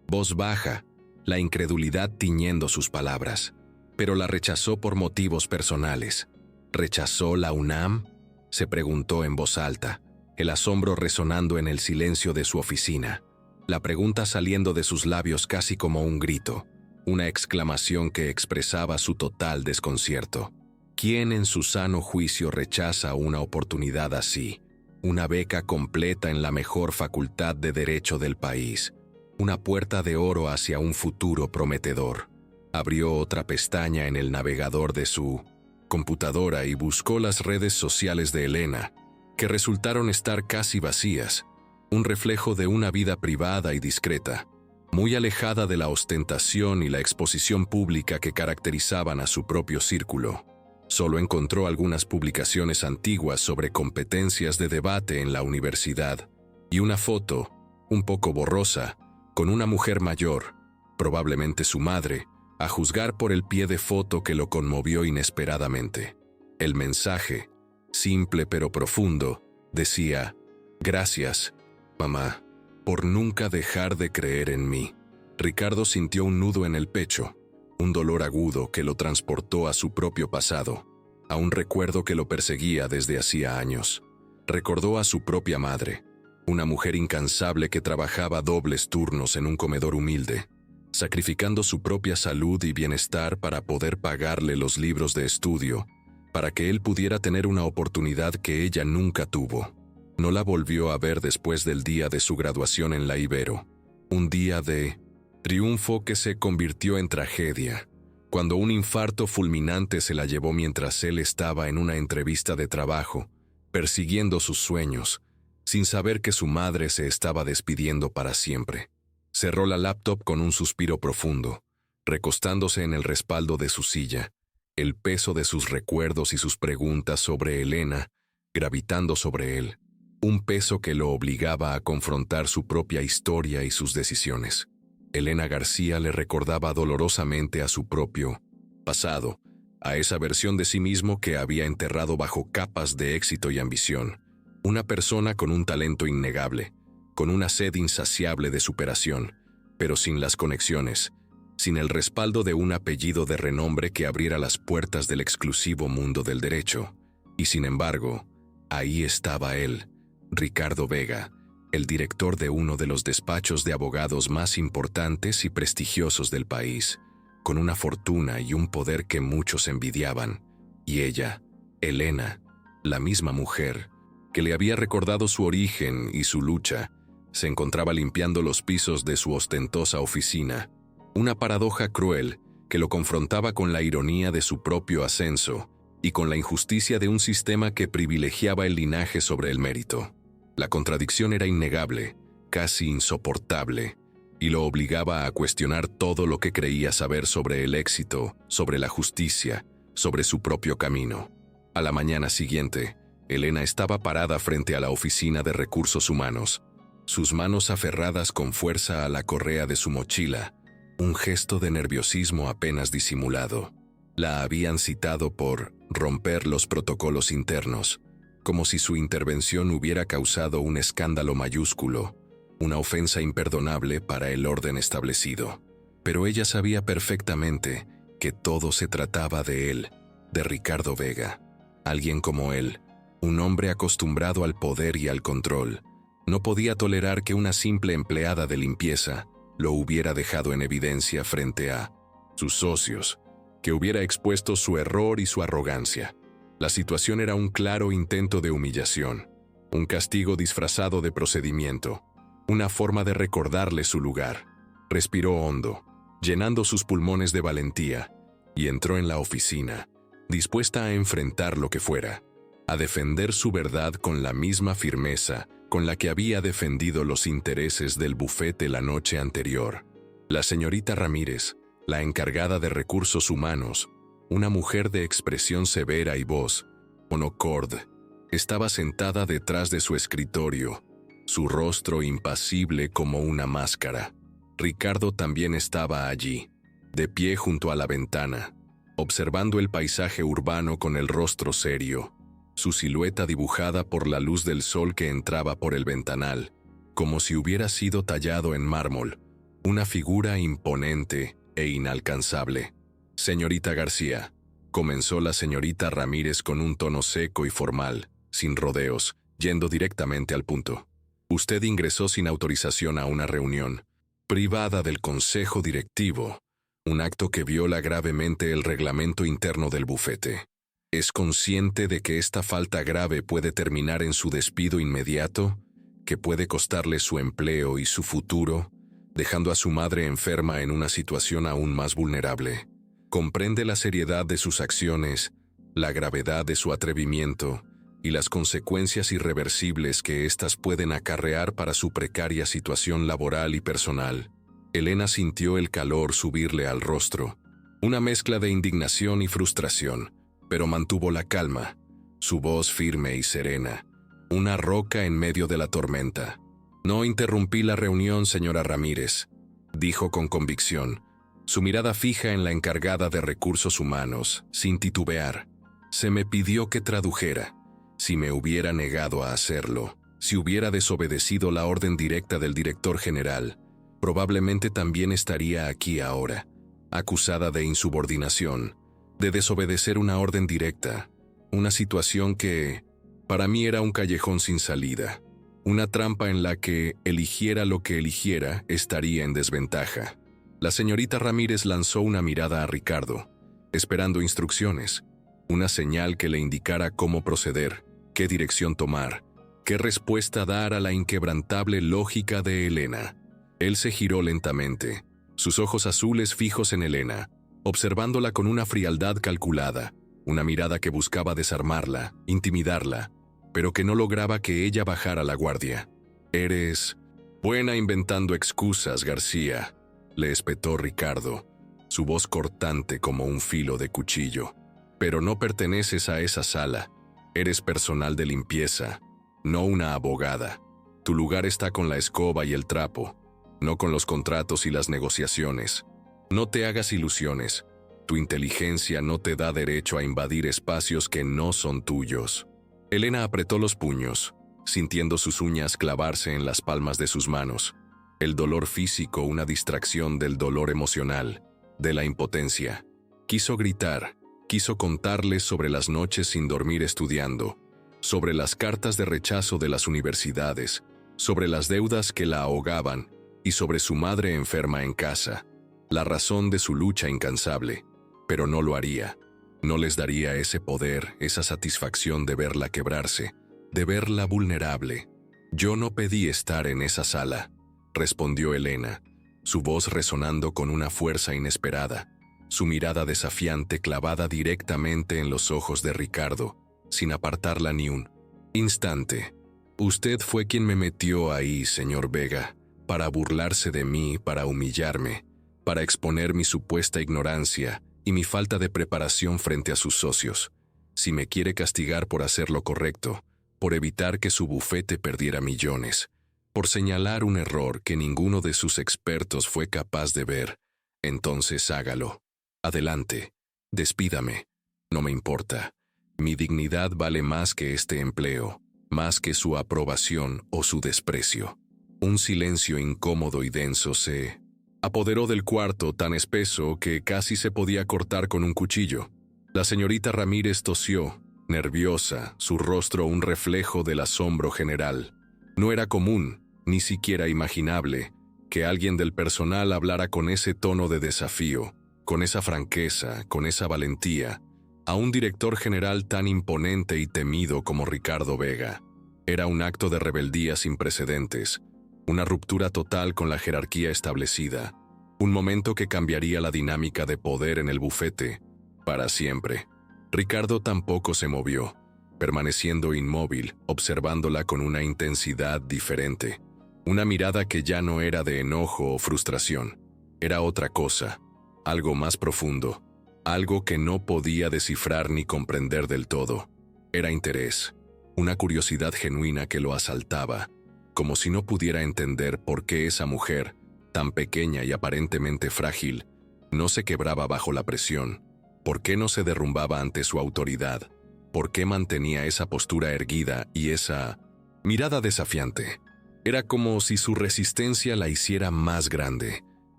Voz baja, la incredulidad tiñendo sus palabras. Pero la rechazó por motivos personales. ¿Rechazó la UNAM?, se preguntó en voz alta, el asombro resonando en el silencio de su oficina. La pregunta saliendo de sus labios casi como un grito, una exclamación que expresaba su total desconcierto. ¿Quién en su sano juicio rechaza una oportunidad así? Una beca completa en la mejor facultad de derecho del país. Una puerta de oro hacia un futuro prometedor. Abrió otra pestaña en el navegador de su computadora y buscó las redes sociales de Elena, que resultaron estar casi vacías, un reflejo de una vida privada y discreta, muy alejada de la ostentación y la exposición pública que caracterizaban a su propio círculo. Solo encontró algunas publicaciones antiguas sobre competencias de debate en la universidad y una foto, un poco borrosa, con una mujer mayor, probablemente su madre, a juzgar por el pie de foto que lo conmovió inesperadamente. El mensaje, simple pero profundo, decía: «Gracias, mamá, por nunca dejar de creer en mí». Ricardo sintió un nudo en el pecho, un dolor agudo que lo transportó a su propio pasado, a un recuerdo que lo perseguía desde hacía años. Recordó a su propia madre, una mujer incansable que trabajaba dobles turnos en un comedor humilde, sacrificando su propia salud y bienestar para poder pagarle los libros de estudio, para que él pudiera tener una oportunidad que ella nunca tuvo. No la volvió a ver después del día de su graduación en la Ibero, un día de triunfo que se convirtió en tragedia, cuando un infarto fulminante se la llevó mientras él estaba en una entrevista de trabajo, persiguiendo sus sueños, sin saber que su madre se estaba despidiendo para siempre. Cerró la laptop con un suspiro profundo, recostándose en el respaldo de su silla, el peso de sus recuerdos y sus preguntas sobre Elena gravitando sobre él, un peso que lo obligaba a confrontar su propia historia y sus decisiones. Elena García le recordaba dolorosamente a su propio pasado, a esa versión de sí mismo que había enterrado bajo capas de éxito y ambición, una persona con un talento innegable, con una sed insaciable de superación, pero sin las conexiones, sin el respaldo de un apellido de renombre que abriera las puertas del exclusivo mundo del derecho. Y sin embargo, ahí estaba él, Ricardo Vega, el director de uno de los despachos de abogados más importantes y prestigiosos del país, con una fortuna y un poder que muchos envidiaban. Y ella, Elena, la misma mujer, que le había recordado su origen y su lucha, se encontraba limpiando los pisos de su ostentosa oficina. Una paradoja cruel que lo confrontaba con la ironía de su propio ascenso y con la injusticia de un sistema que privilegiaba el linaje sobre el mérito. La contradicción era innegable, casi insoportable, y lo obligaba a cuestionar todo lo que creía saber sobre el éxito, sobre la justicia, sobre su propio camino. A la mañana siguiente, Elena estaba parada frente a la oficina de recursos humanos, sus manos aferradas con fuerza a la correa de su mochila, un gesto de nerviosismo apenas disimulado. La habían citado por romper los protocolos internos, como si su intervención hubiera causado un escándalo mayúsculo, una ofensa imperdonable para el orden establecido. Pero ella sabía perfectamente que todo se trataba de él, de Ricardo Vega. Alguien como él, un hombre acostumbrado al poder y al control, no podía tolerar que una simple empleada de limpieza lo hubiera dejado en evidencia frente a sus socios, que hubiera expuesto su error y su arrogancia. La situación era un claro intento de humillación, un castigo disfrazado de procedimiento, una forma de recordarle su lugar. Respiró hondo, llenando sus pulmones de valentía, y entró en la oficina, dispuesta a enfrentar lo que fuera, a defender su verdad con la misma firmeza con la que había defendido los intereses del bufete la noche anterior. La señorita Ramírez, la encargada de recursos humanos, una mujer de expresión severa y voz monocorde, estaba sentada detrás de su escritorio, su rostro impasible como una máscara. Ricardo también estaba allí, de pie junto a la ventana, observando el paisaje urbano con el rostro serio, su silueta dibujada por la luz del sol que entraba por el ventanal, como si hubiera sido tallado en mármol, una figura imponente e inalcanzable. «Señorita García», comenzó la señorita Ramírez con un tono seco y formal, sin rodeos, yendo directamente al punto. «Usted ingresó sin autorización a una reunión privada del Consejo Directivo, un acto que viola gravemente el reglamento interno del bufete. ¿Es consciente de que esta falta grave puede terminar en su despido inmediato, que puede costarle su empleo y su futuro, dejando a su madre enferma en una situación aún más vulnerable? ¿Comprende la seriedad de sus acciones, la gravedad de su atrevimiento y las consecuencias irreversibles que éstas pueden acarrear para su precaria situación laboral y personal?» Elena sintió el calor subirle al rostro, una mezcla de indignación y frustración, pero mantuvo la calma, su voz firme y serena, una roca en medio de la tormenta. «No interrumpí la reunión, señora Ramírez», dijo con convicción, su mirada fija en la encargada de recursos humanos, sin titubear. «Se me pidió que tradujera. Si me hubiera negado a hacerlo, si hubiera desobedecido la orden directa del director general, probablemente también estaría aquí ahora, acusada de insubordinación, de desobedecer una orden directa, una situación que, para mí, era un callejón sin salida, una trampa en la que, eligiera lo que eligiera, estaría en desventaja». La señorita Ramírez lanzó una mirada a Ricardo, esperando instrucciones, una señal que le indicara cómo proceder, qué dirección tomar, qué respuesta dar a la inquebrantable lógica de Elena. Él se giró lentamente, sus ojos azules fijos en Elena, observándola con una frialdad calculada, una mirada que buscaba desarmarla, intimidarla, pero que no lograba que ella bajara la guardia. «Eres buena inventando excusas, García», le espetó Ricardo, su voz cortante como un filo de cuchillo. «Pero no perteneces a esa sala. Eres personal de limpieza, no una abogada. Tu lugar está con la escoba y el trapo, no con los contratos y las negociaciones. No te hagas ilusiones. Tu inteligencia no te da derecho a invadir espacios que no son tuyos». Elena apretó los puños, sintiendo sus uñas clavarse en las palmas de sus manos. El dolor físico, una distracción del dolor emocional, de la impotencia. Quiso gritar, quiso contarles sobre las noches sin dormir estudiando, sobre las cartas de rechazo de las universidades, sobre las deudas que la ahogaban y sobre su madre enferma en casa, la razón de su lucha incansable, pero no lo haría. No les daría ese poder, esa satisfacción de verla quebrarse, de verla vulnerable. «Yo no pedí estar en esa sala», respondió Elena, su voz resonando con una fuerza inesperada, su mirada desafiante clavada directamente en los ojos de Ricardo, sin apartarla ni un instante. «Usted fue quien me metió ahí, señor Vega, para burlarse de mí, para humillarme, para exponer mi supuesta ignorancia y mi falta de preparación frente a sus socios. Si me quiere castigar por hacer lo correcto, por evitar que su bufete perdiera millones, por señalar un error que ninguno de sus expertos fue capaz de ver, entonces hágalo. Adelante, despídame. No me importa. Mi dignidad vale más que este empleo, más que su aprobación o su desprecio». Un silencio incómodo y denso se apoderó del cuarto, tan espeso que casi se podía cortar con un cuchillo. La señorita Ramírez tosió, nerviosa, su rostro un reflejo del asombro general. No era común, ni siquiera imaginable, que alguien del personal hablara con ese tono de desafío, con esa franqueza, con esa valentía, a un director general tan imponente y temido como Ricardo Vega. Era un acto de rebeldía sin precedentes, una ruptura total con la jerarquía establecida, un momento que cambiaría la dinámica de poder en el bufete para siempre. Ricardo tampoco se movió, permaneciendo inmóvil, observándola con una intensidad diferente, una mirada que ya no era de enojo o frustración, era otra cosa, algo más profundo, algo que no podía descifrar ni comprender del todo. Era interés, una curiosidad genuina que lo asaltaba, como si no pudiera entender por qué esa mujer, tan pequeña y aparentemente frágil, no se quebraba bajo la presión, por qué no se derrumbaba ante su autoridad, por qué mantenía esa postura erguida y esa mirada desafiante. Era como si su resistencia la hiciera más grande,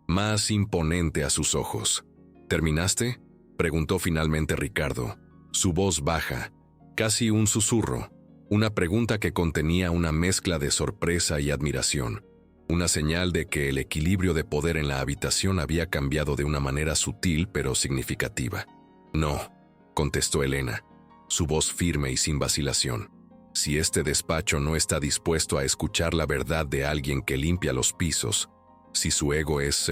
más imponente a sus ojos. «¿Terminaste?», preguntó finalmente Ricardo, su voz baja, casi un susurro. Una pregunta que contenía una mezcla de sorpresa y admiración, una señal de que el equilibrio de poder en la habitación había cambiado de una manera sutil pero significativa. «No», contestó Elena, su voz firme y sin vacilación. «Si este despacho no está dispuesto a escuchar la verdad de alguien que limpia los pisos, si su ego es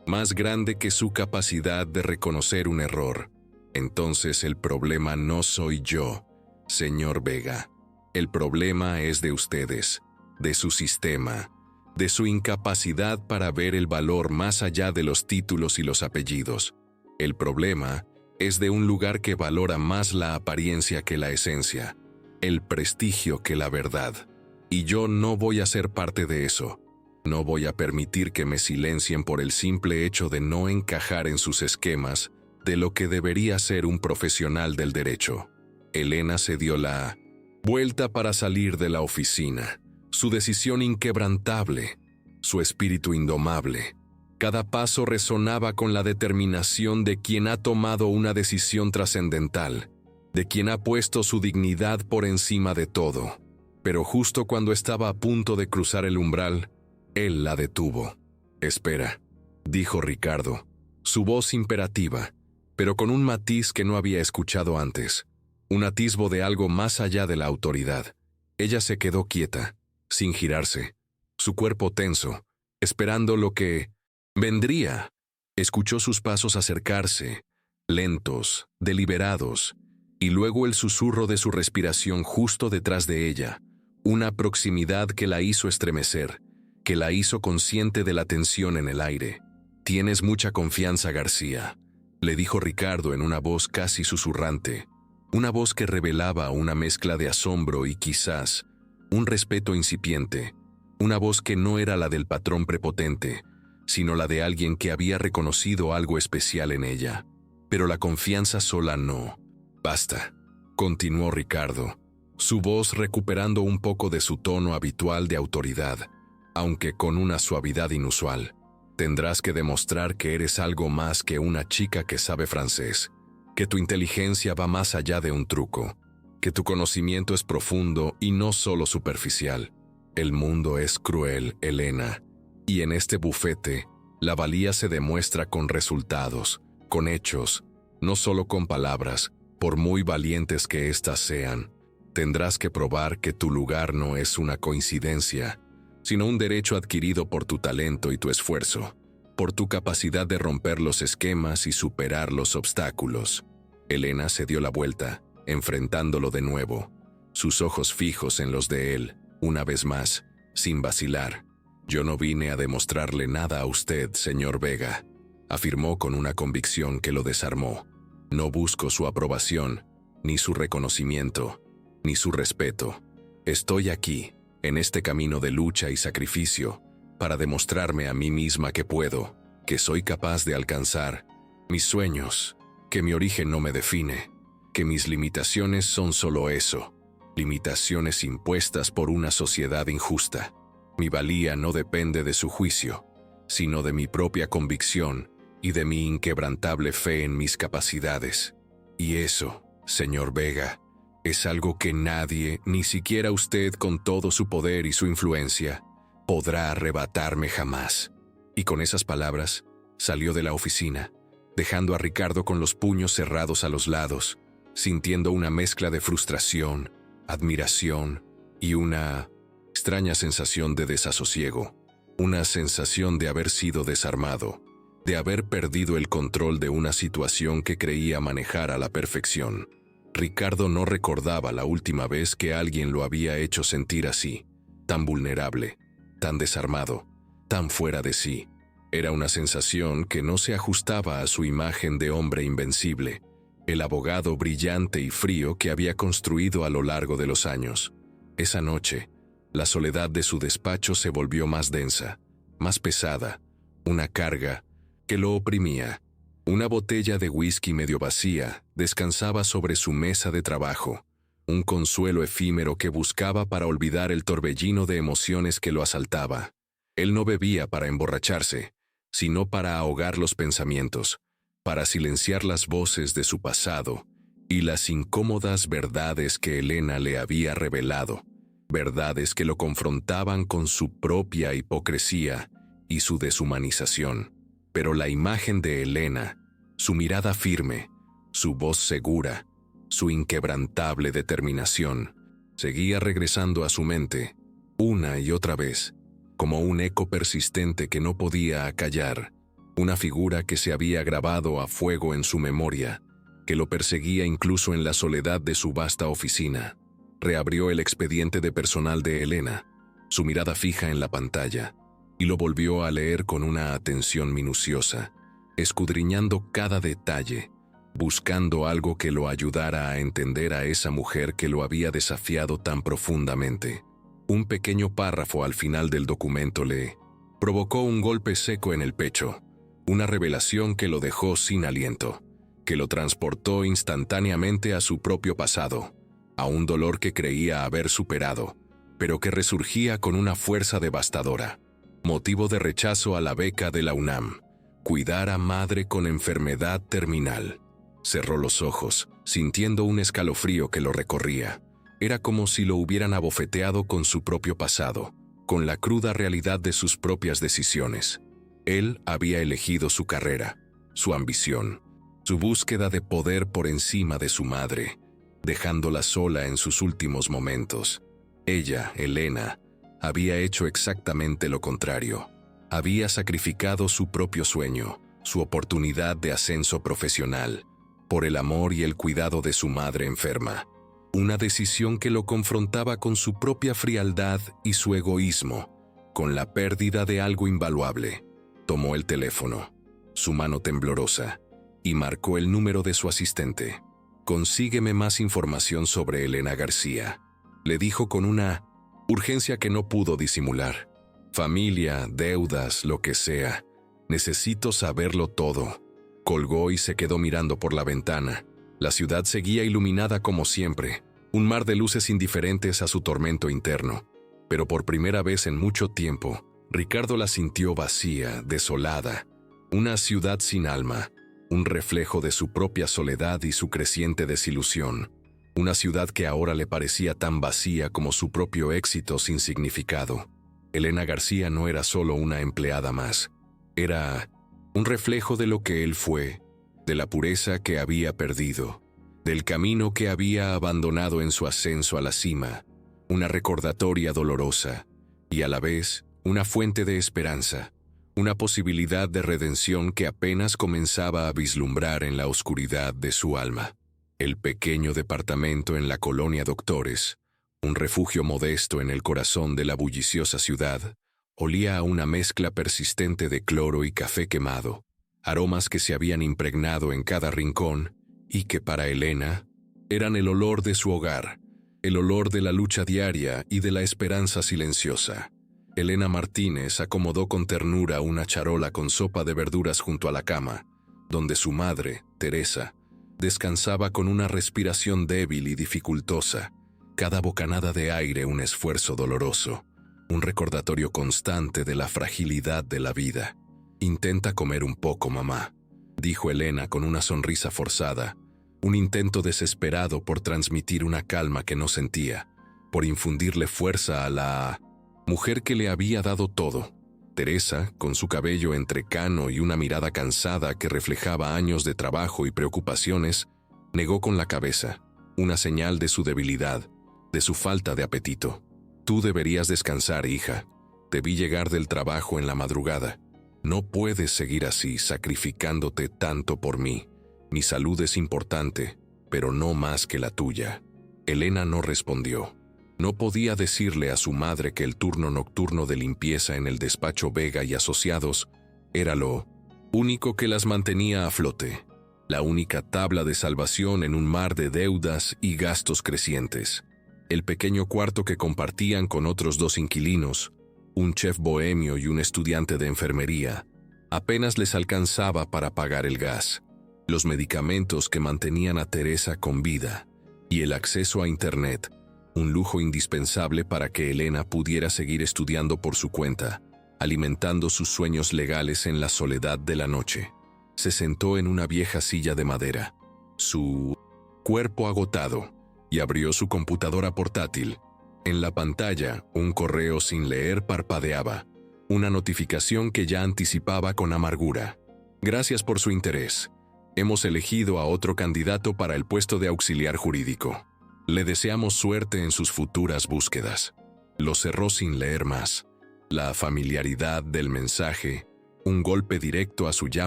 más grande que su capacidad de reconocer un error, entonces el problema no soy yo, señor Vega. El problema es de ustedes, de su sistema, de su incapacidad para ver el valor más allá de los títulos y los apellidos. El problema es de un lugar que valora más la apariencia que la esencia, el prestigio que la verdad. Y yo no voy a ser parte de eso. No voy a permitir que me silencien por el simple hecho de no encajar en sus esquemas de lo que debería ser un profesional del derecho». Elena se dio la vuelta para salir de la oficina, su decisión inquebrantable, su espíritu indomable. Cada paso resonaba con la determinación de quien ha tomado una decisión trascendental, de quien ha puesto su dignidad por encima de todo. Pero justo cuando estaba a punto de cruzar el umbral, él la detuvo. «Espera», dijo Ricardo, su voz imperativa, pero con un matiz que no había escuchado antes, un atisbo de algo más allá de la autoridad. Ella se quedó quieta, sin girarse, su cuerpo tenso, esperando lo que vendría. Escuchó sus pasos acercarse, lentos, deliberados, y luego el susurro de su respiración justo detrás de ella, una proximidad que la hizo estremecer, que la hizo consciente de la tensión en el aire. «Tienes mucha confianza, García», le dijo Ricardo en una voz casi susurrante, una voz que revelaba una mezcla de asombro y quizás un respeto incipiente, una voz que no era la del patrón prepotente, sino la de alguien que había reconocido algo especial en ella. Pero la confianza sola no. «Basta», continuó Ricardo, su voz recuperando un poco de su tono habitual de autoridad, aunque con una suavidad inusual. «Tendrás que demostrar que eres algo más que una chica que sabe francés, que tu inteligencia va más allá de un truco, que tu conocimiento es profundo y no solo superficial. El mundo es cruel, Elena, y en este bufete, la valía se demuestra con resultados, con hechos, no solo con palabras, por muy valientes que éstas sean. Tendrás que probar que tu lugar no es una coincidencia, sino un derecho adquirido por tu talento y tu esfuerzo, por tu capacidad de romper los esquemas y superar los obstáculos». Elena se dio la vuelta, enfrentándolo de nuevo, sus ojos fijos en los de él, una vez más, sin vacilar. «Yo no vine a demostrarle nada a usted, señor Vega», afirmó con una convicción que lo desarmó. «No busco su aprobación, ni su reconocimiento, ni su respeto. Estoy aquí, en este camino de lucha y sacrificio, para demostrarme a mí misma que puedo, que soy capaz de alcanzar mis sueños, que mi origen no me define, que mis limitaciones son solo eso, limitaciones impuestas por una sociedad injusta. Mi valía no depende de su juicio, sino de mi propia convicción y de mi inquebrantable fe en mis capacidades. Y eso, señor Vega, es algo que nadie, ni siquiera usted con todo su poder y su influencia, podrá arrebatarme jamás». Y con esas palabras, salió de la oficina, dejando a Ricardo con los puños cerrados a los lados, sintiendo una mezcla de frustración, admiración y una extraña sensación de desasosiego, una sensación de haber sido desarmado, de haber perdido el control de una situación que creía manejar a la perfección. Ricardo no recordaba la última vez que alguien lo había hecho sentir así, tan vulnerable, tan desarmado, tan fuera de sí. Era una sensación que no se ajustaba a su imagen de hombre invencible, el abogado brillante y frío que había construido a lo largo de los años. Esa noche, la soledad de su despacho se volvió más densa, más pesada, una carga que lo oprimía. Una botella de whisky medio vacía descansaba sobre su mesa de trabajo, un consuelo efímero que buscaba para olvidar el torbellino de emociones que lo asaltaba. Él no bebía para emborracharse, sino para ahogar los pensamientos, para silenciar las voces de su pasado y las incómodas verdades que Elena le había revelado, verdades que lo confrontaban con su propia hipocresía y su deshumanización. Pero la imagen de Elena, su mirada firme, su voz segura, su inquebrantable determinación, seguía regresando a su mente, una y otra vez, como un eco persistente que no podía acallar, una figura que se había grabado a fuego en su memoria, que lo perseguía incluso en la soledad de su vasta oficina. Reabrió el expediente de personal de Elena, su mirada fija en la pantalla, y lo volvió a leer con una atención minuciosa, escudriñando cada detalle, buscando algo que lo ayudara a entender a esa mujer que lo había desafiado tan profundamente. Un pequeño párrafo al final del documento le provocó un golpe seco en el pecho, una revelación que lo dejó sin aliento, que lo transportó instantáneamente a su propio pasado, a un dolor que creía haber superado, pero que resurgía con una fuerza devastadora. Motivo de rechazo a la beca de la UNAM. Cuidar a madre con enfermedad terminal. Cerró los ojos, sintiendo un escalofrío que lo recorría. Era como si lo hubieran abofeteado con su propio pasado, con la cruda realidad de sus propias decisiones. Él había elegido su carrera, su ambición, su búsqueda de poder por encima de su madre, dejándola sola en sus últimos momentos. Ella, Elena, había hecho exactamente lo contrario. Había sacrificado su propio sueño, su oportunidad de ascenso profesional, por el amor y el cuidado de su madre enferma. Una decisión que lo confrontaba con su propia frialdad y su egoísmo, con la pérdida de algo invaluable. Tomó el teléfono, su mano temblorosa, y marcó el número de su asistente. «Consígueme más información sobre Elena García», le dijo con una urgencia que no pudo disimular. «Familia, deudas, lo que sea. Necesito saberlo todo». Colgó y se quedó mirando por la ventana. La ciudad seguía iluminada como siempre, un mar de luces indiferentes a su tormento interno. Pero por primera vez en mucho tiempo, Ricardo la sintió vacía, desolada. Una ciudad sin alma, un reflejo de su propia soledad y su creciente desilusión. Una ciudad que ahora le parecía tan vacía como su propio éxito sin significado. Elena García no era solo una empleada más. Era un reflejo de lo que él fue, de la pureza que había perdido, del camino que había abandonado en su ascenso a la cima, una recordatoria dolorosa y a la vez una fuente de esperanza, una posibilidad de redención que apenas comenzaba a vislumbrar en la oscuridad de su alma. El pequeño departamento en la colonia Doctores, un refugio modesto en el corazón de la bulliciosa ciudad, olía a una mezcla persistente de cloro y café quemado, aromas que se habían impregnado en cada rincón y que para Elena eran el olor de su hogar, el olor de la lucha diaria y de la esperanza silenciosa. Elena Martínez acomodó con ternura una charola con sopa de verduras junto a la cama, donde su madre, Teresa, descansaba con una respiración débil y dificultosa, cada bocanada de aire un esfuerzo doloroso. Un recordatorio constante de la fragilidad de la vida. «Intenta comer un poco, mamá», dijo Elena con una sonrisa forzada, un intento desesperado por transmitir una calma que no sentía, por infundirle fuerza a la mujer que le había dado todo. Teresa, con su cabello entrecano y una mirada cansada que reflejaba años de trabajo y preocupaciones, negó con la cabeza, una señal de su debilidad, de su falta de apetito. «Tú deberías descansar, hija. Te vi llegar del trabajo en la madrugada. No puedes seguir así, sacrificándote tanto por mí. Mi salud es importante, pero no más que la tuya». Elena no respondió. No podía decirle a su madre que el turno nocturno de limpieza en el despacho Vega y Asociados era lo único que las mantenía a flote, la única tabla de salvación en un mar de deudas y gastos crecientes. El pequeño cuarto que compartían con otros 2 inquilinos, un chef bohemio y un estudiante de enfermería, apenas les alcanzaba para pagar el gas, los medicamentos que mantenían a Teresa con vida y el acceso a Internet, un lujo indispensable para que Elena pudiera seguir estudiando por su cuenta, alimentando sus sueños legales en la soledad de la noche. Se sentó en una vieja silla de madera, su cuerpo agotado, y abrió su computadora portátil. En la pantalla, un correo sin leer parpadeaba, una notificación que ya anticipaba con amargura. «Gracias por su interés. Hemos elegido a otro candidato para el puesto de auxiliar jurídico. Le deseamos suerte en sus futuras búsquedas». Lo cerró sin leer más. La familiaridad del mensaje, un golpe directo a su ya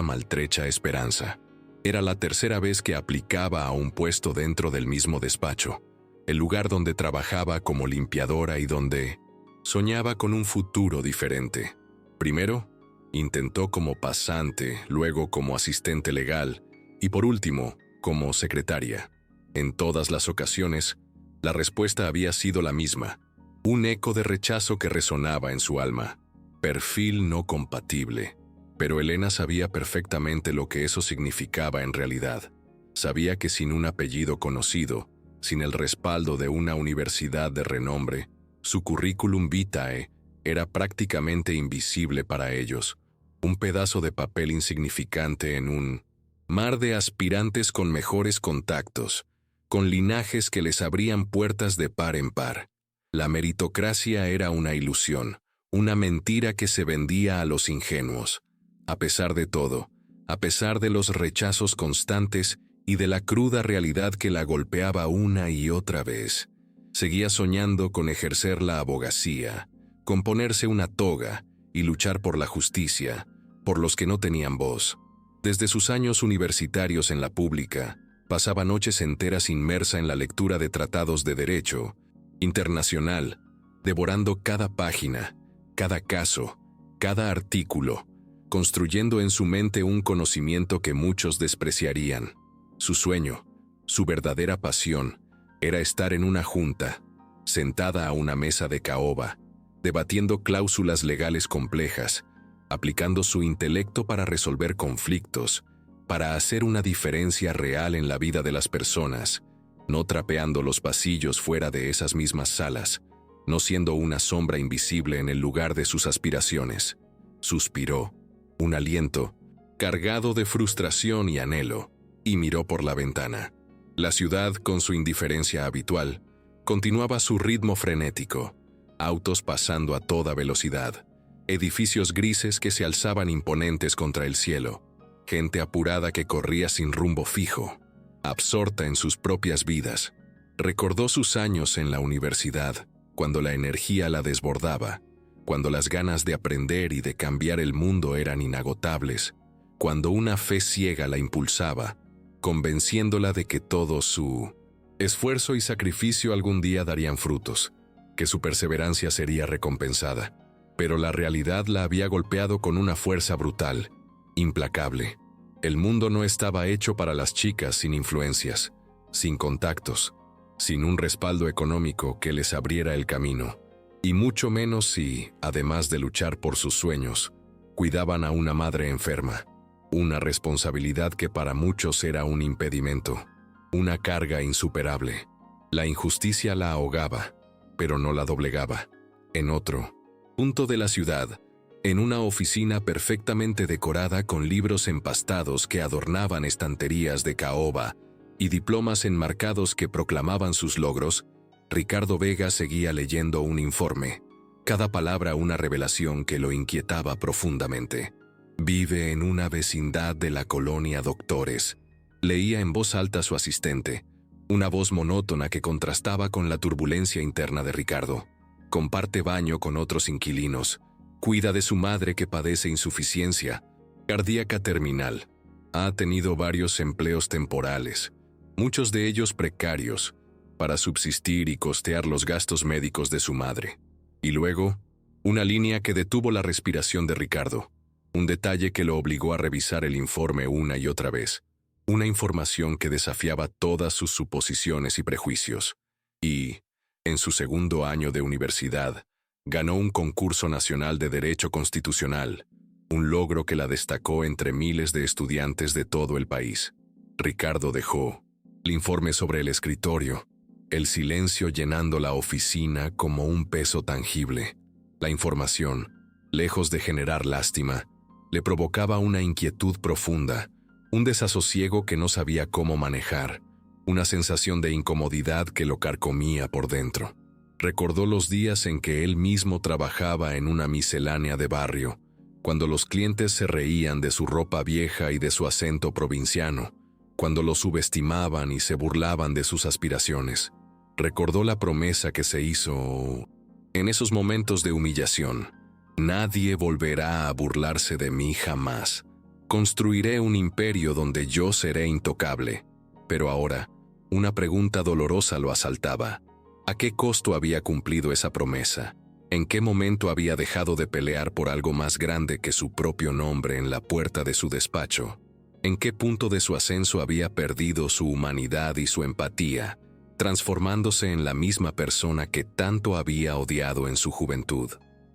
maltrecha esperanza. Era la tercera vez que aplicaba a un puesto dentro del mismo despacho, el lugar donde trabajaba como limpiadora y donde soñaba con un futuro diferente. Primero, intentó como pasante, luego como asistente legal y por último, como secretaria. En todas las ocasiones, la respuesta había sido la misma, un eco de rechazo que resonaba en su alma. Perfil no compatible. Pero Elena sabía perfectamente lo que eso significaba en realidad. Sabía que sin un apellido conocido, sin el respaldo de una universidad de renombre, su currículum vitae era prácticamente invisible para ellos, un pedazo de papel insignificante en un mar de aspirantes con mejores contactos, con linajes que les abrían puertas de par en par. La meritocracia era una ilusión, una mentira que se vendía a los ingenuos. A pesar de todo, A pesar de los rechazos constantes y de la cruda realidad que la golpeaba una y otra vez, seguía soñando con ejercer la abogacía, con ponerse una toga y luchar por la justicia, por los que no tenían voz. Desde sus años universitarios en la pública, pasaba noches enteras inmersa en la lectura de tratados de derecho internacional, devorando cada página, cada caso, cada artículo, construyendo en su mente un conocimiento que muchos despreciarían. Su sueño, su verdadera pasión, era estar en una junta, sentada a una mesa de caoba, debatiendo cláusulas legales complejas, aplicando su intelecto para resolver conflictos, para hacer una diferencia real en la vida de las personas, no trapeando los pasillos fuera de esas mismas salas, no siendo una sombra invisible en el lugar de sus aspiraciones. Suspiró, un aliento, cargado de frustración y anhelo, y miró por la ventana. La ciudad, con su indiferencia habitual, continuaba su ritmo frenético, autos pasando a toda velocidad, edificios grises que se alzaban imponentes contra el cielo, gente apurada que corría sin rumbo fijo, absorta en sus propias vidas. Recordó sus años en la universidad, cuando la energía la desbordaba, cuando las ganas de aprender y de cambiar el mundo eran inagotables, cuando una fe ciega la impulsaba, convenciéndola de que todo su esfuerzo y sacrificio algún día darían frutos, que su perseverancia sería recompensada. Pero la realidad la había golpeado con una fuerza brutal, implacable. El mundo no estaba hecho para las chicas sin influencias, sin contactos, sin un respaldo económico que les abriera el camino, y mucho menos si, además de luchar por sus sueños, cuidaban a una madre enferma, una responsabilidad que para muchos era un impedimento, una carga insuperable. La injusticia la ahogaba, pero no la doblegaba. En otro punto de la ciudad, en una oficina perfectamente decorada con libros empastados que adornaban estanterías de caoba y diplomas enmarcados que proclamaban sus logros, Ricardo Vega seguía leyendo un informe, cada palabra una revelación que lo inquietaba profundamente. Vive en una vecindad de la colonia Doctores, leía en voz alta su asistente, una voz monótona que contrastaba con la turbulencia interna de Ricardo. Comparte baño con otros inquilinos, cuida de su madre que padece insuficiencia cardíaca terminal. Ha tenido varios empleos temporales, muchos de ellos precarios, para subsistir y costear los gastos médicos de su madre. Y luego, una línea que detuvo la respiración de Ricardo, un detalle que lo obligó a revisar el informe una y otra vez, una información que desafiaba todas sus suposiciones y prejuicios. Y, en su segundo año de universidad, ganó un concurso nacional de Derecho Constitucional, un logro que la destacó entre miles de estudiantes de todo el país. Ricardo dejó el informe sobre el escritorio, el silencio llenando la oficina como un peso tangible. La información, lejos de generar lástima, le provocaba una inquietud profunda, un desasosiego que no sabía cómo manejar, una sensación de incomodidad que lo carcomía por dentro. Recordó los días en que él mismo trabajaba en una miscelánea de barrio, cuando los clientes se reían de su ropa vieja y de su acento provinciano, cuando lo subestimaban y se burlaban de sus aspiraciones. Recordó la promesa que se hizo en esos momentos de humillación. Nadie volverá a burlarse de mí jamás. Construiré un imperio donde yo seré intocable. Pero ahora, una pregunta dolorosa lo asaltaba. ¿A qué costo había cumplido esa promesa? ¿En qué momento había dejado de pelear por algo más grande que su propio nombre en la puerta de su despacho? ¿En qué punto de su ascenso había perdido su humanidad y su empatía, transformándose en la misma persona que tanto había odiado en su juventud?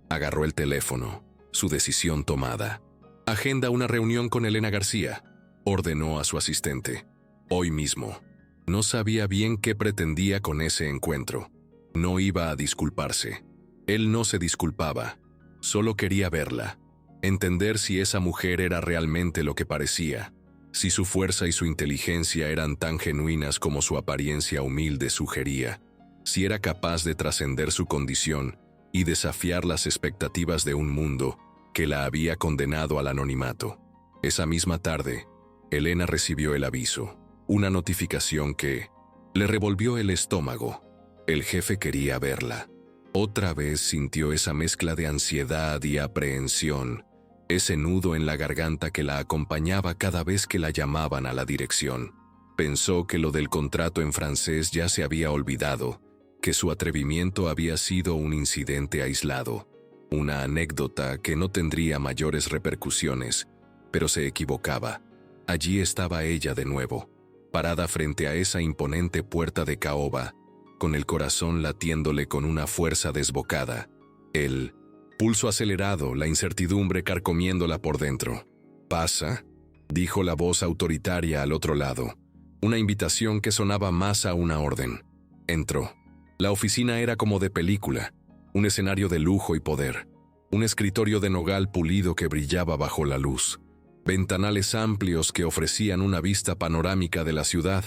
Agarró el teléfono, su decisión tomada. «Agenda una reunión con Elena García», ordenó a su asistente. «Hoy mismo». No sabía bien qué pretendía con ese encuentro. No iba a disculparse. Él no se disculpaba. Solo quería verla. Entender si esa mujer era realmente lo que parecía. Si su fuerza y su inteligencia eran tan genuinas como su apariencia humilde sugería. Si era capaz de trascender su condición y desafiar las expectativas de un mundo que la había condenado al anonimato. Esa misma tarde, Elena recibió el aviso, una notificación que le revolvió el estómago. El jefe quería verla. Otra vez sintió esa mezcla de ansiedad y aprehensión, ese nudo en la garganta que la acompañaba cada vez que la llamaban a la dirección. Pensó que lo del contrato en francés ya se había olvidado, que su atrevimiento había sido un incidente aislado, una anécdota que no tendría mayores repercusiones, pero se equivocaba. Allí estaba ella de nuevo, parada frente a esa imponente puerta de caoba, con el corazón latiéndole con una fuerza desbocada, el pulso acelerado, la incertidumbre carcomiéndola por dentro. «¿Pasa?», dijo la voz autoritaria al otro lado, una invitación que sonaba más a una orden. Entró. La oficina era como de película, un escenario de lujo y poder, un escritorio de nogal pulido que brillaba bajo la luz, ventanales amplios que ofrecían una vista panorámica de la ciudad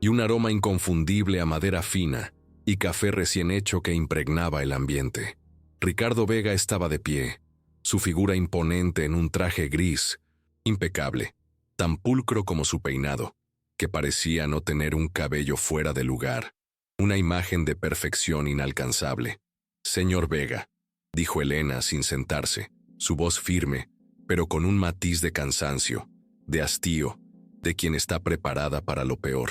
y un aroma inconfundible a madera fina y café recién hecho que impregnaba el ambiente. Ricardo Vega estaba de pie, su figura imponente en un traje gris, impecable, tan pulcro como su peinado, que parecía no tener un cabello fuera de lugar, una imagen de perfección inalcanzable. «Señor Vega», dijo Elena sin sentarse, su voz firme, pero con un matiz de cansancio, de hastío, de quien está preparada para lo peor.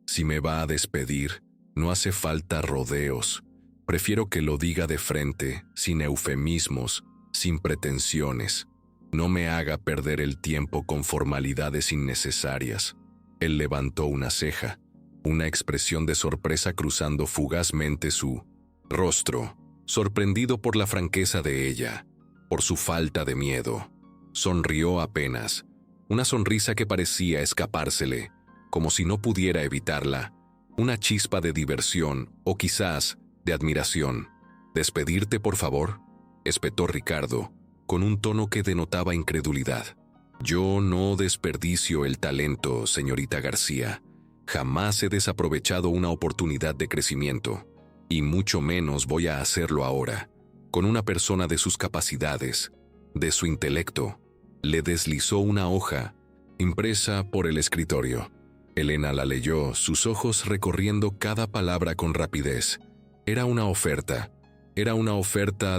«Si me va a despedir, no hace falta rodeos. Prefiero que lo diga de frente, sin eufemismos, sin pretensiones. No me haga perder el tiempo con formalidades innecesarias». Él levantó una ceja, una expresión de sorpresa cruzando fugazmente su rostro, sorprendido por la franqueza de ella, por su falta de miedo. Sonrió apenas, una sonrisa que parecía escapársele, como si no pudiera evitarla, una chispa de diversión o quizás de admiración. «¿Despedirte, por favor?», espetó Ricardo, con un tono que denotaba incredulidad. «Yo no desperdicio el talento, señorita García. Jamás he desaprovechado una oportunidad de crecimiento, y mucho menos voy a hacerlo ahora, con una persona de sus capacidades, de su intelecto». Le deslizó una hoja, impresa por el escritorio. Elena la leyó, sus ojos recorriendo cada palabra con rapidez. Era una oferta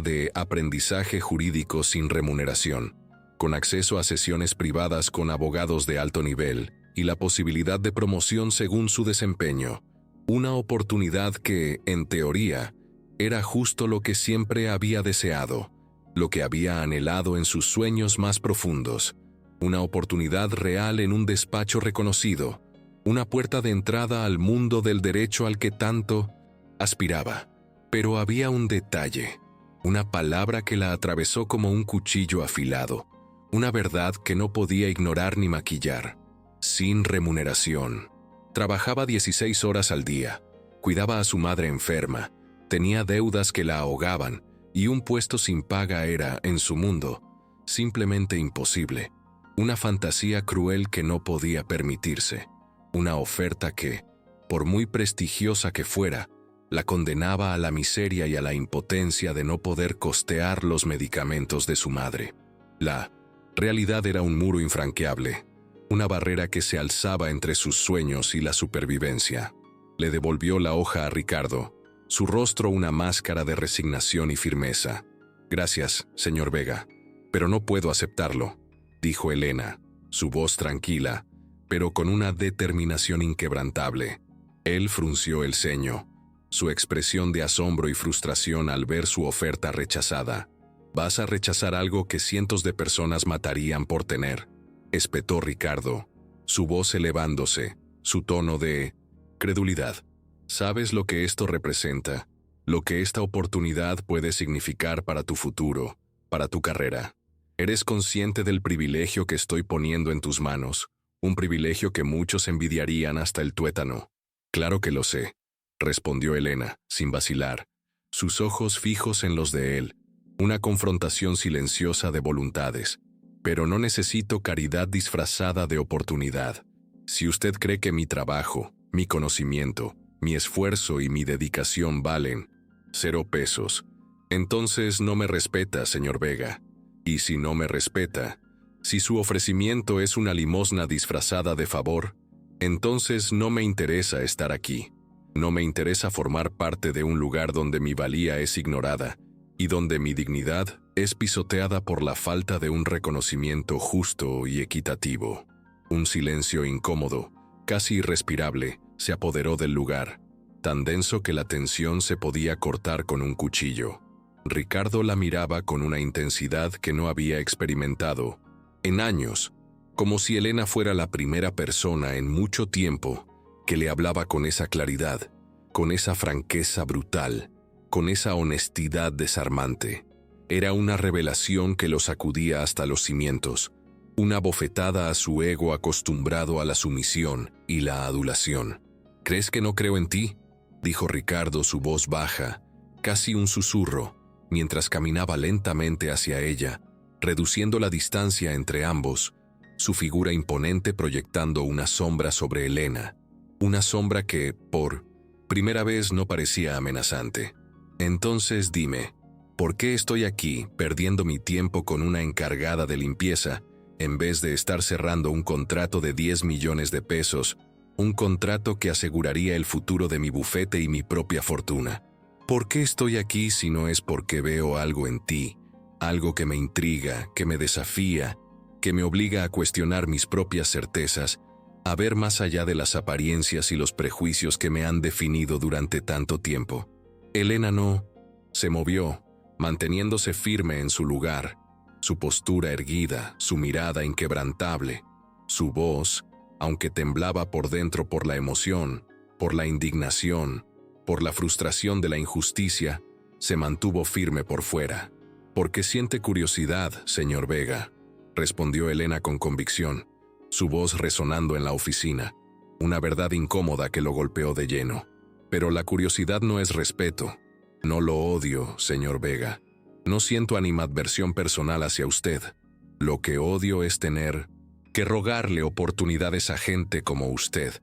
de aprendizaje jurídico sin remuneración, con acceso a sesiones privadas con abogados de alto nivel y la posibilidad de promoción según su desempeño. Una oportunidad que, en teoría, era justo lo que siempre había deseado, lo que había anhelado en sus sueños más profundos. Una oportunidad real en un despacho reconocido, una puerta de entrada al mundo del derecho al que tanto aspiraba. Pero había un detalle, una palabra que la atravesó como un cuchillo afilado, una verdad que no podía ignorar ni maquillar. Sin remuneración. Trabajaba 16 horas al día, cuidaba a su madre enferma, tenía deudas que la ahogaban, y un puesto sin paga era, en su mundo, simplemente imposible. Una fantasía cruel que no podía permitirse. Una oferta que, por muy prestigiosa que fuera, la condenaba a la miseria y a la impotencia de no poder costear los medicamentos de su madre. La realidad era un muro infranqueable, una barrera que se alzaba entre sus sueños y la supervivencia. Le devolvió la hoja a Ricardo, su rostro una máscara de resignación y firmeza. «Gracias, señor Vega, pero no puedo aceptarlo», dijo Elena, su voz tranquila, pero con una determinación inquebrantable. Él frunció el ceño, su expresión de asombro y frustración al ver su oferta rechazada. «Vas a rechazar algo que cientos de personas matarían por tener», espetó Ricardo, su voz elevándose, su tono de credulidad. «¿Sabes lo que esto representa? Lo que esta oportunidad puede significar para tu futuro, para tu carrera. ¿Eres consciente del privilegio que estoy poniendo en tus manos? Un privilegio que muchos envidiarían hasta el tuétano». «Claro que lo sé», respondió Elena, sin vacilar, sus ojos fijos en los de él, una confrontación silenciosa de voluntades. «Pero no necesito caridad disfrazada de oportunidad. Si usted cree que mi trabajo, mi conocimiento, mi esfuerzo y mi dedicación valen 0 pesos, entonces no me respeta, señor Vega. Y si no me respeta, Si su ofrecimiento es una limosna disfrazada de favor, entonces no me interesa estar aquí. No me interesa formar parte de un lugar donde mi valía es ignorada y donde mi dignidad es pisoteada por la falta de un reconocimiento justo y equitativo. Un silencio incómodo, casi irrespirable, se apoderó del lugar, tan denso que la tensión se podía cortar con un cuchillo. Ricardo la miraba con una intensidad que no había experimentado en años, como si Elena fuera la primera persona en mucho tiempo que le hablaba con esa claridad, con esa franqueza brutal, con esa honestidad desarmante. Era una revelación que lo sacudía hasta los cimientos, una bofetada a su ego acostumbrado a la sumisión y la adulación. «¿Crees que no creo en ti?», dijo Ricardo, su voz baja, casi un susurro, mientras caminaba lentamente hacia ella, reduciendo la distancia entre ambos, su figura imponente proyectando una sombra sobre Elena, una sombra que, por primera vez, no parecía amenazante. «Entonces dime, ¿por qué estoy aquí perdiendo mi tiempo con una encargada de limpieza en vez de estar cerrando un contrato de 10 millones de pesos, un contrato que aseguraría el futuro de mi bufete y mi propia fortuna? ¿Por qué estoy aquí si no es porque veo algo en ti, algo que me intriga, que me desafía, que me obliga a cuestionar mis propias certezas, a ver más allá de las apariencias y los prejuicios que me han definido durante tanto tiempo?» Elena no se movió, manteniéndose firme en su lugar, su postura erguida, su mirada inquebrantable, su voz, aunque temblaba por dentro por la emoción, por la indignación, por la frustración de la injusticia, se mantuvo firme por fuera. «Porque siente curiosidad, señor Vega», respondió Elena con convicción, su voz resonando en la oficina, una verdad incómoda que lo golpeó de lleno. «Pero la curiosidad no es respeto. No lo odio, señor Vega. No siento animadversión personal hacia usted. Lo que odio es tener que rogarle oportunidades a gente como usted,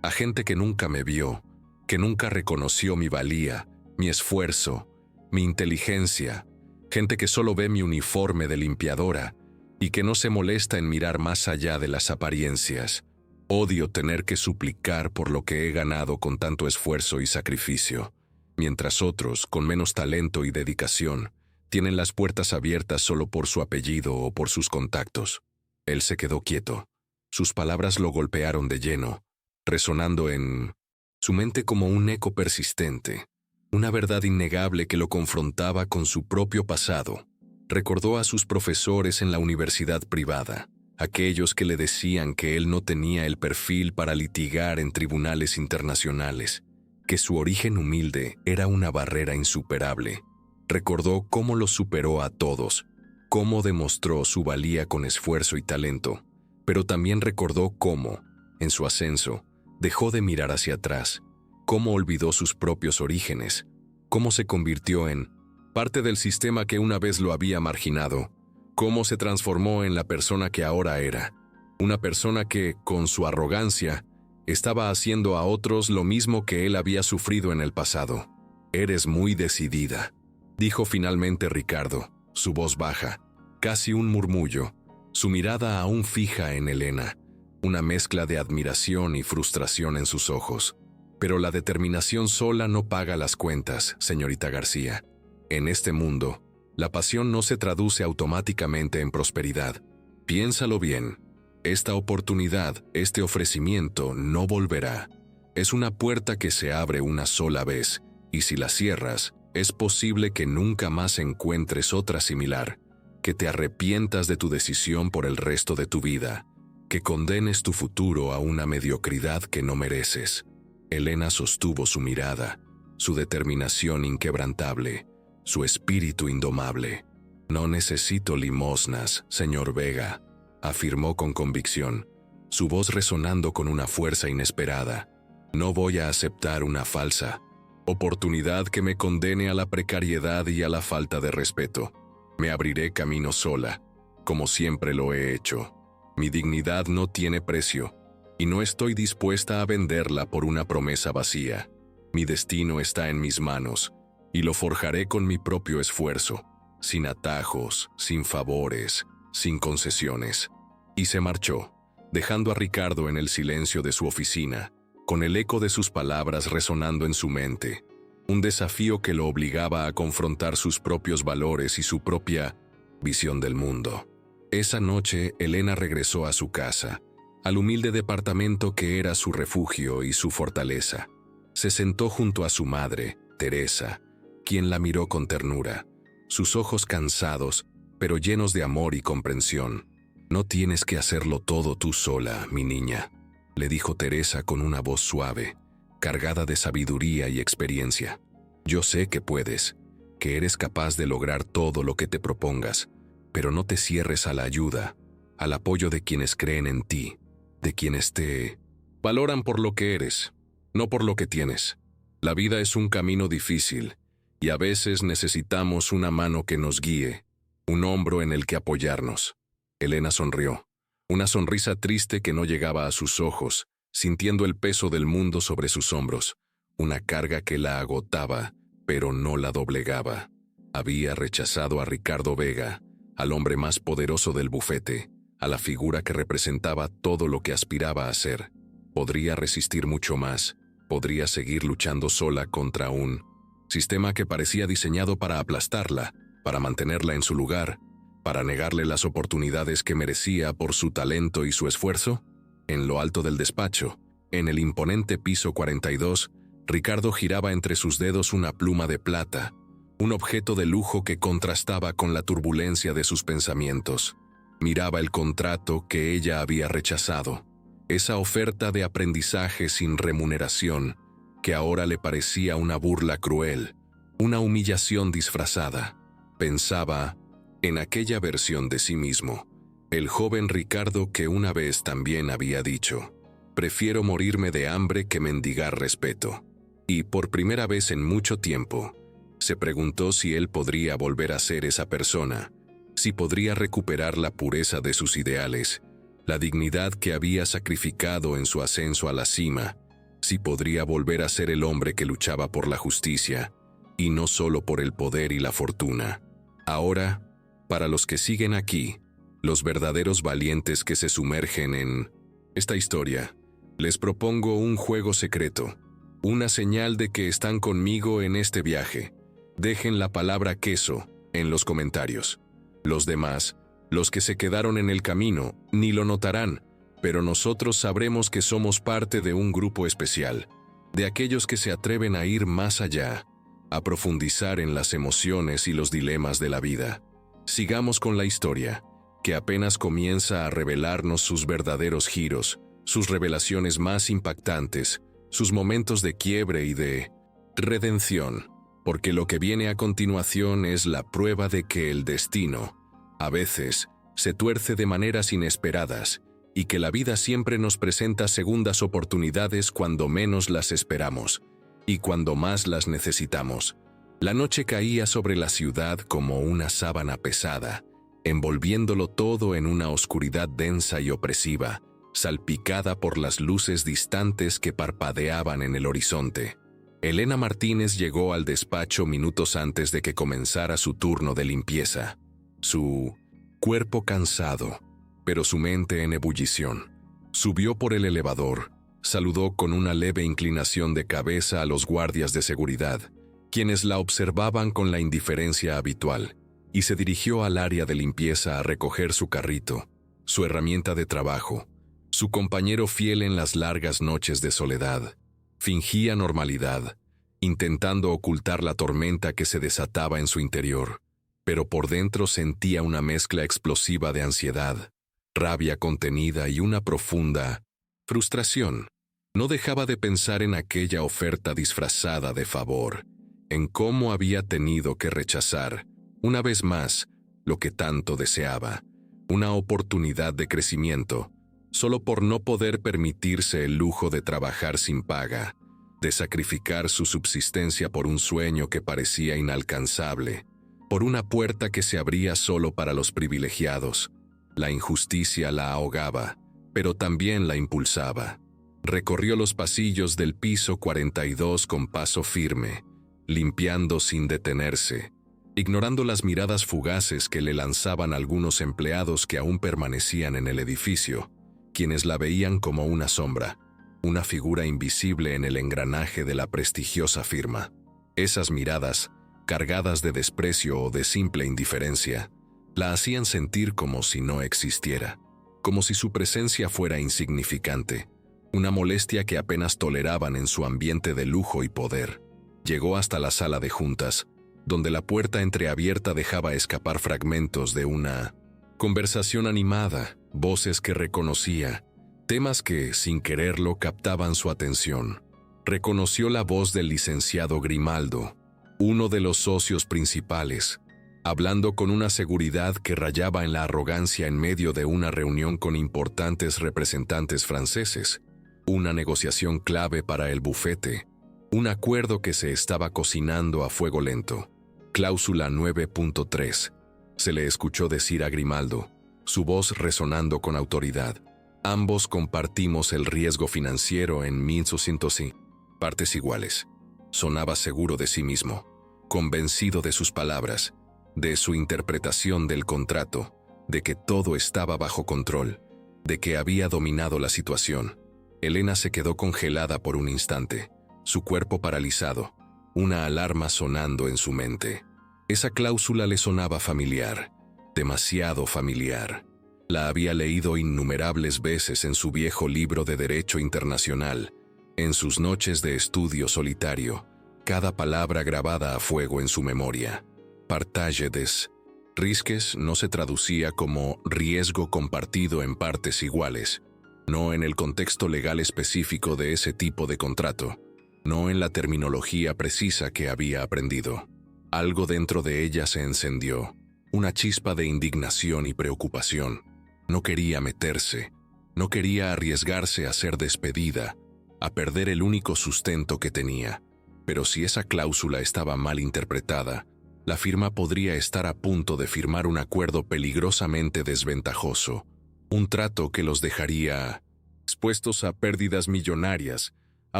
a gente que nunca me vio, que nunca reconoció mi valía, mi esfuerzo, mi inteligencia, gente que solo ve mi uniforme de limpiadora y que no se molesta en mirar más allá de las apariencias. Odio tener que suplicar por lo que he ganado con tanto esfuerzo y sacrificio, mientras otros, con menos talento y dedicación, tienen las puertas abiertas solo por su apellido o por sus contactos». Él se quedó quieto. Sus palabras lo golpearon de lleno, resonando en su mente como un eco persistente, una verdad innegable que lo confrontaba con su propio pasado. Recordó a sus profesores en la universidad privada, aquellos que le decían que él no tenía el perfil para litigar en tribunales internacionales, que su origen humilde era una barrera insuperable. Recordó cómo los superó a todos, cómo demostró su valía con esfuerzo y talento, pero también recordó cómo, en su ascenso, dejó de mirar hacia atrás, cómo olvidó sus propios orígenes, cómo se convirtió en parte del sistema que una vez lo había marginado, cómo se transformó en la persona que ahora era, una persona que, con su arrogancia, estaba haciendo a otros lo mismo que él había sufrido en el pasado. «Eres muy decidida», dijo finalmente Ricardo, su voz baja, casi un murmullo, su mirada aún fija en Elena, una mezcla de admiración y frustración en sus ojos. «Pero la determinación sola no paga las cuentas, señorita García. En este mundo, la pasión no se traduce automáticamente en prosperidad. Piénsalo bien. Esta oportunidad, este ofrecimiento no volverá. Es una puerta que se abre una sola vez, y si la cierras, es posible que nunca más encuentres otra similar, que te arrepientas de tu decisión por el resto de tu vida, que condenes tu futuro a una mediocridad que no mereces». Elena sostuvo su mirada, su determinación inquebrantable, su espíritu indomable. «No necesito limosnas, señor Vega», afirmó con convicción, su voz resonando con una fuerza inesperada. «No voy a aceptar una falsa oportunidad que me condene a la precariedad y a la falta de respeto. Me abriré camino sola, como siempre lo he hecho. Mi dignidad no tiene precio, y no estoy dispuesta a venderla por una promesa vacía. Mi destino está en mis manos, y lo forjaré con mi propio esfuerzo, sin atajos, sin favores, sin concesiones. Y se marchó, dejando a Ricardo en el silencio de su oficina, con el eco de sus palabras resonando en su mente. Un desafío que lo obligaba a confrontar sus propios valores y su propia visión del mundo. Esa noche, Elena regresó a su casa, al humilde departamento que era su refugio y su fortaleza. Se sentó junto a su madre, Teresa, quien la miró con ternura, sus ojos cansados, pero llenos de amor y comprensión. «No tienes que hacerlo todo tú sola, mi niña», le dijo Teresa con una voz suave, cargada de sabiduría y experiencia. «Yo sé que puedes, que eres capaz de lograr todo lo que te propongas, pero no te cierres a la ayuda, al apoyo de quienes creen en ti, de quienes te valoran por lo que eres, no por lo que tienes. La vida es un camino difícil, y a veces necesitamos una mano que nos guíe, un hombro en el que apoyarnos». Elena sonrió, una sonrisa triste que no llegaba a sus ojos, sintiendo el peso del mundo sobre sus hombros, una carga que la agotaba, pero no la doblegaba. Había rechazado a Ricardo Vega, al hombre más poderoso del bufete, a la figura que representaba todo lo que aspiraba a ser. Podría resistir mucho más, podría seguir luchando sola contra un sistema que parecía diseñado para aplastarla, para mantenerla en su lugar, para negarle las oportunidades que merecía por su talento y su esfuerzo. En lo alto del despacho, en el imponente piso 42, Ricardo giraba entre sus dedos una pluma de plata, un objeto de lujo que contrastaba con la turbulencia de sus pensamientos. Miraba el contrato que ella había rechazado, esa oferta de aprendizaje sin remuneración, que ahora le parecía una burla cruel, una humillación disfrazada. Pensaba en aquella versión de sí mismo, el joven Ricardo que una vez también había dicho: «Prefiero morirme de hambre que mendigar respeto». Y por primera vez en mucho tiempo, se preguntó si él podría volver a ser esa persona, si podría recuperar la pureza de sus ideales, la dignidad que había sacrificado en su ascenso a la cima, si podría volver a ser el hombre que luchaba por la justicia, y no solo por el poder y la fortuna. Ahora, para los que siguen aquí, los verdaderos valientes que se sumergen en esta historia, les propongo un juego secreto, una señal de que están conmigo en este viaje. Dejen la palabra queso en los comentarios. Los demás, los que se quedaron en el camino, ni lo notarán, pero nosotros sabremos que somos parte de un grupo especial, de aquellos que se atreven a ir más allá, a profundizar en las emociones y los dilemas de la vida. Sigamos con la historia, que apenas comienza a revelarnos sus verdaderos giros, sus revelaciones más impactantes, sus momentos de quiebre y de redención, porque lo que viene a continuación es la prueba de que el destino, a veces, se tuerce de maneras inesperadas, y que la vida siempre nos presenta segundas oportunidades cuando menos las esperamos, y cuando más las necesitamos. La noche caía sobre la ciudad como una sábana pesada, envolviéndolo todo en una oscuridad densa y opresiva, salpicada por las luces distantes que parpadeaban en el horizonte. Elena Martínez llegó al despacho minutos antes de que comenzara su turno de limpieza. Su cuerpo cansado, pero su mente en ebullición. Subió por el elevador, saludó con una leve inclinación de cabeza a los guardias de seguridad, quienes la observaban con la indiferencia habitual, y se dirigió al área de limpieza a recoger su carrito, su herramienta de trabajo, su compañero fiel en las largas noches de soledad. Fingía normalidad, intentando ocultar la tormenta que se desataba en su interior, pero por dentro sentía una mezcla explosiva de ansiedad, rabia contenida y una profunda frustración. No dejaba de pensar en aquella oferta disfrazada de favor, en cómo había tenido que rechazar, una vez más, lo que tanto deseaba, una oportunidad de crecimiento, solo por no poder permitirse el lujo de trabajar sin paga, de sacrificar su subsistencia por un sueño que parecía inalcanzable, por una puerta que se abría solo para los privilegiados. La injusticia la ahogaba, pero también la impulsaba. Recorrió los pasillos del piso 42 con paso firme, limpiando sin detenerse, ignorando las miradas fugaces que le lanzaban algunos empleados que aún permanecían en el edificio, quienes la veían como una sombra, una figura invisible en el engranaje de la prestigiosa firma. Esas miradas, cargadas de desprecio o de simple indiferencia, la hacían sentir como si no existiera, como si su presencia fuera insignificante, una molestia que apenas toleraban en su ambiente de lujo y poder. Llegó hasta la sala de juntas, donde la puerta entreabierta dejaba escapar fragmentos de una conversación animada, voces que reconocía, temas que, sin quererlo, captaban su atención. Reconoció la voz del licenciado Grimaldo, uno de los socios principales, hablando con una seguridad que rayaba en la arrogancia en medio de una reunión con importantes representantes franceses, una negociación clave para el bufete, un acuerdo que se estaba cocinando a fuego lento. Cláusula 9.3. Se le escuchó decir a Grimaldo, su voz resonando con autoridad. Ambos compartimos el riesgo financiero en 1800 partes iguales. Sonaba seguro de sí mismo, convencido de sus palabras, de su interpretación del contrato, de que todo estaba bajo control, de que había dominado la situación. Elena se quedó congelada por un instante, su cuerpo paralizado, una alarma sonando en su mente. Esa cláusula le sonaba familiar, demasiado familiar. La había leído innumerables veces en su viejo libro de Derecho Internacional, en sus noches de estudio solitario, cada palabra grabada a fuego en su memoria. Partage des risques no se traducía como riesgo compartido en partes iguales, no en el contexto legal específico de ese tipo de contrato, no en la terminología precisa que había aprendido. Algo dentro de ella se encendió, una chispa de indignación y preocupación. No quería meterse, no quería arriesgarse a ser despedida, a perder el único sustento que tenía. Pero si esa cláusula estaba mal interpretada, la firma podría estar a punto de firmar un acuerdo peligrosamente desventajoso, un trato que los dejaría expuestos a pérdidas millonarias, a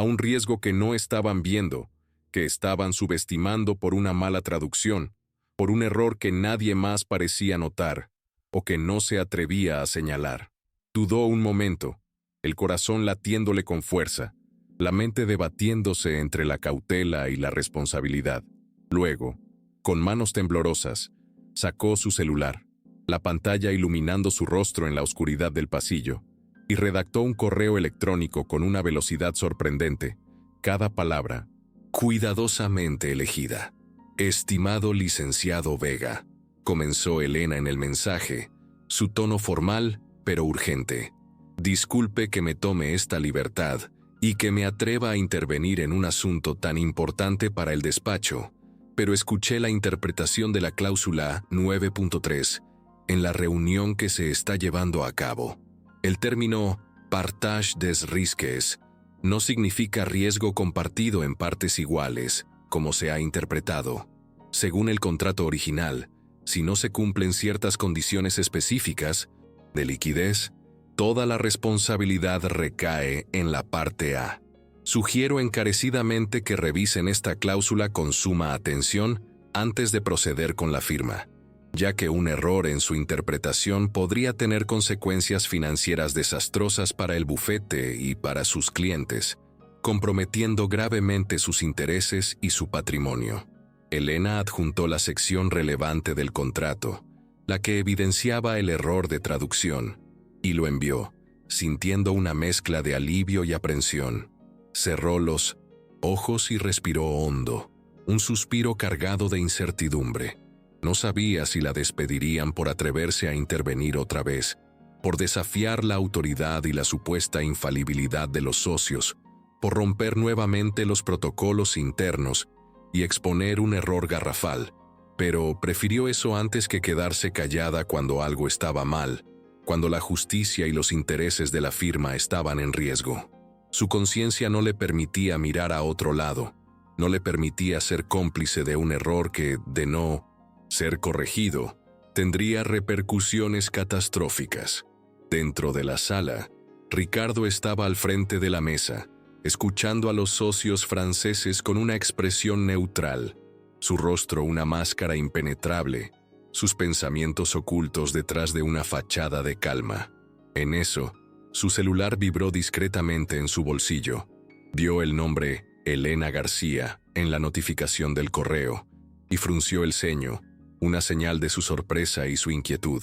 un riesgo que no estaban viendo, que estaban subestimando por una mala traducción, por un error que nadie más parecía notar, o que no se atrevía a señalar. Dudó un momento, el corazón latiéndole con fuerza, la mente debatiéndose entre la cautela y la responsabilidad. Luego, con manos temblorosas, sacó su celular, la pantalla iluminando su rostro en la oscuridad del pasillo, y redactó un correo electrónico con una velocidad sorprendente, cada palabra cuidadosamente elegida. Estimado licenciado Vega, comenzó Elena en el mensaje, su tono formal pero urgente. Disculpe que me tome esta libertad y que me atreva a intervenir en un asunto tan importante para el despacho, pero escuché la interpretación de la cláusula 9.3 en la reunión que se está llevando a cabo. El término partage des risques no significa riesgo compartido en partes iguales, como se ha interpretado. Según el contrato original, si no se cumplen ciertas condiciones específicas de liquidez, toda la responsabilidad recae en la parte A. Sugiero encarecidamente que revisen esta cláusula con suma atención antes de proceder con la firma, ya que un error en su interpretación podría tener consecuencias financieras desastrosas para el bufete y para sus clientes, comprometiendo gravemente sus intereses y su patrimonio. Elena adjuntó la sección relevante del contrato, la que evidenciaba el error de traducción, y lo envió, sintiendo una mezcla de alivio y aprensión. Cerró los ojos y respiró hondo, un suspiro cargado de incertidumbre. No sabía si la despedirían por atreverse a intervenir otra vez, por desafiar la autoridad y la supuesta infalibilidad de los socios, por romper nuevamente los protocolos internos y exponer un error garrafal, pero prefirió eso antes que quedarse callada cuando algo estaba mal, cuando la justicia y los intereses de la firma estaban en riesgo. Su conciencia no le permitía mirar a otro lado, no le permitía ser cómplice de un error que, de no ser corregido, tendría repercusiones catastróficas. Dentro de la sala, Ricardo estaba al frente de la mesa, escuchando a los socios franceses con una expresión neutral. su rostro una máscara impenetrable, sus pensamientos ocultos detrás de una fachada de calma. En eso, su celular vibró discretamente en su bolsillo. Vio el nombre Elena García en la notificación del correo y frunció el ceño, una señal de su sorpresa y su inquietud.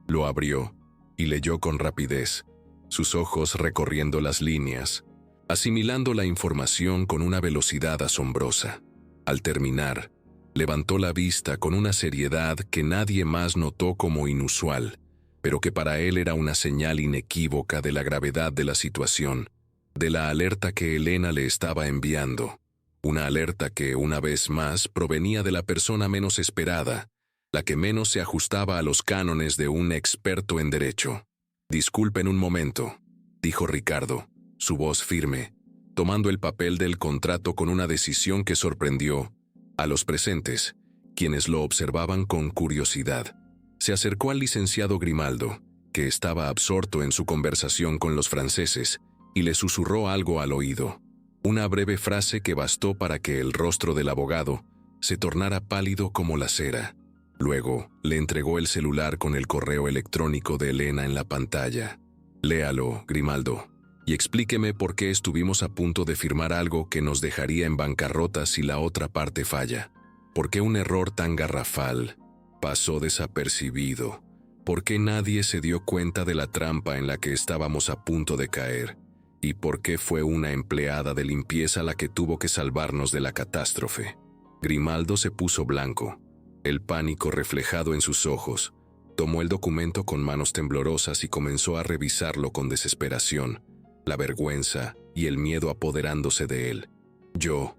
Lo abrió y leyó con rapidez, sus ojos recorriendo las líneas, asimilando la información con una velocidad asombrosa. Al terminar, levantó la vista con una seriedad que nadie más notó como inusual, pero que para él era una señal inequívoca de la gravedad de la situación, de la alerta que Elena le estaba enviando. Una alerta que, una vez más, provenía de la persona menos esperada, la que menos se ajustaba a los cánones de un experto en derecho. «Disculpen un momento», dijo Ricardo, su voz firme, tomando el papel del contrato con una decisión que sorprendió a los presentes, quienes lo observaban con curiosidad. Se acercó al licenciado Grimaldo, que estaba absorto en su conversación con los franceses, y le susurró algo al oído. Una breve frase que bastó para que el rostro del abogado se tornara pálido como la cera. Luego, le entregó el celular con el correo electrónico de Elena en la pantalla. «Léalo, Grimaldo, y explíqueme por qué estuvimos a punto de firmar algo que nos dejaría en bancarrota si la otra parte falla. ¿Por qué un error tan garrafal pasó desapercibido? ¿Por qué nadie se dio cuenta de la trampa en la que estábamos a punto de caer? ¿Y por qué fue una empleada de limpieza la que tuvo que salvarnos de la catástrofe?» Grimaldo se puso blanco, el pánico reflejado en sus ojos. Tomó el documento con manos temblorosas y comenzó a revisarlo con desesperación, la vergüenza y el miedo apoderándose de él. Yo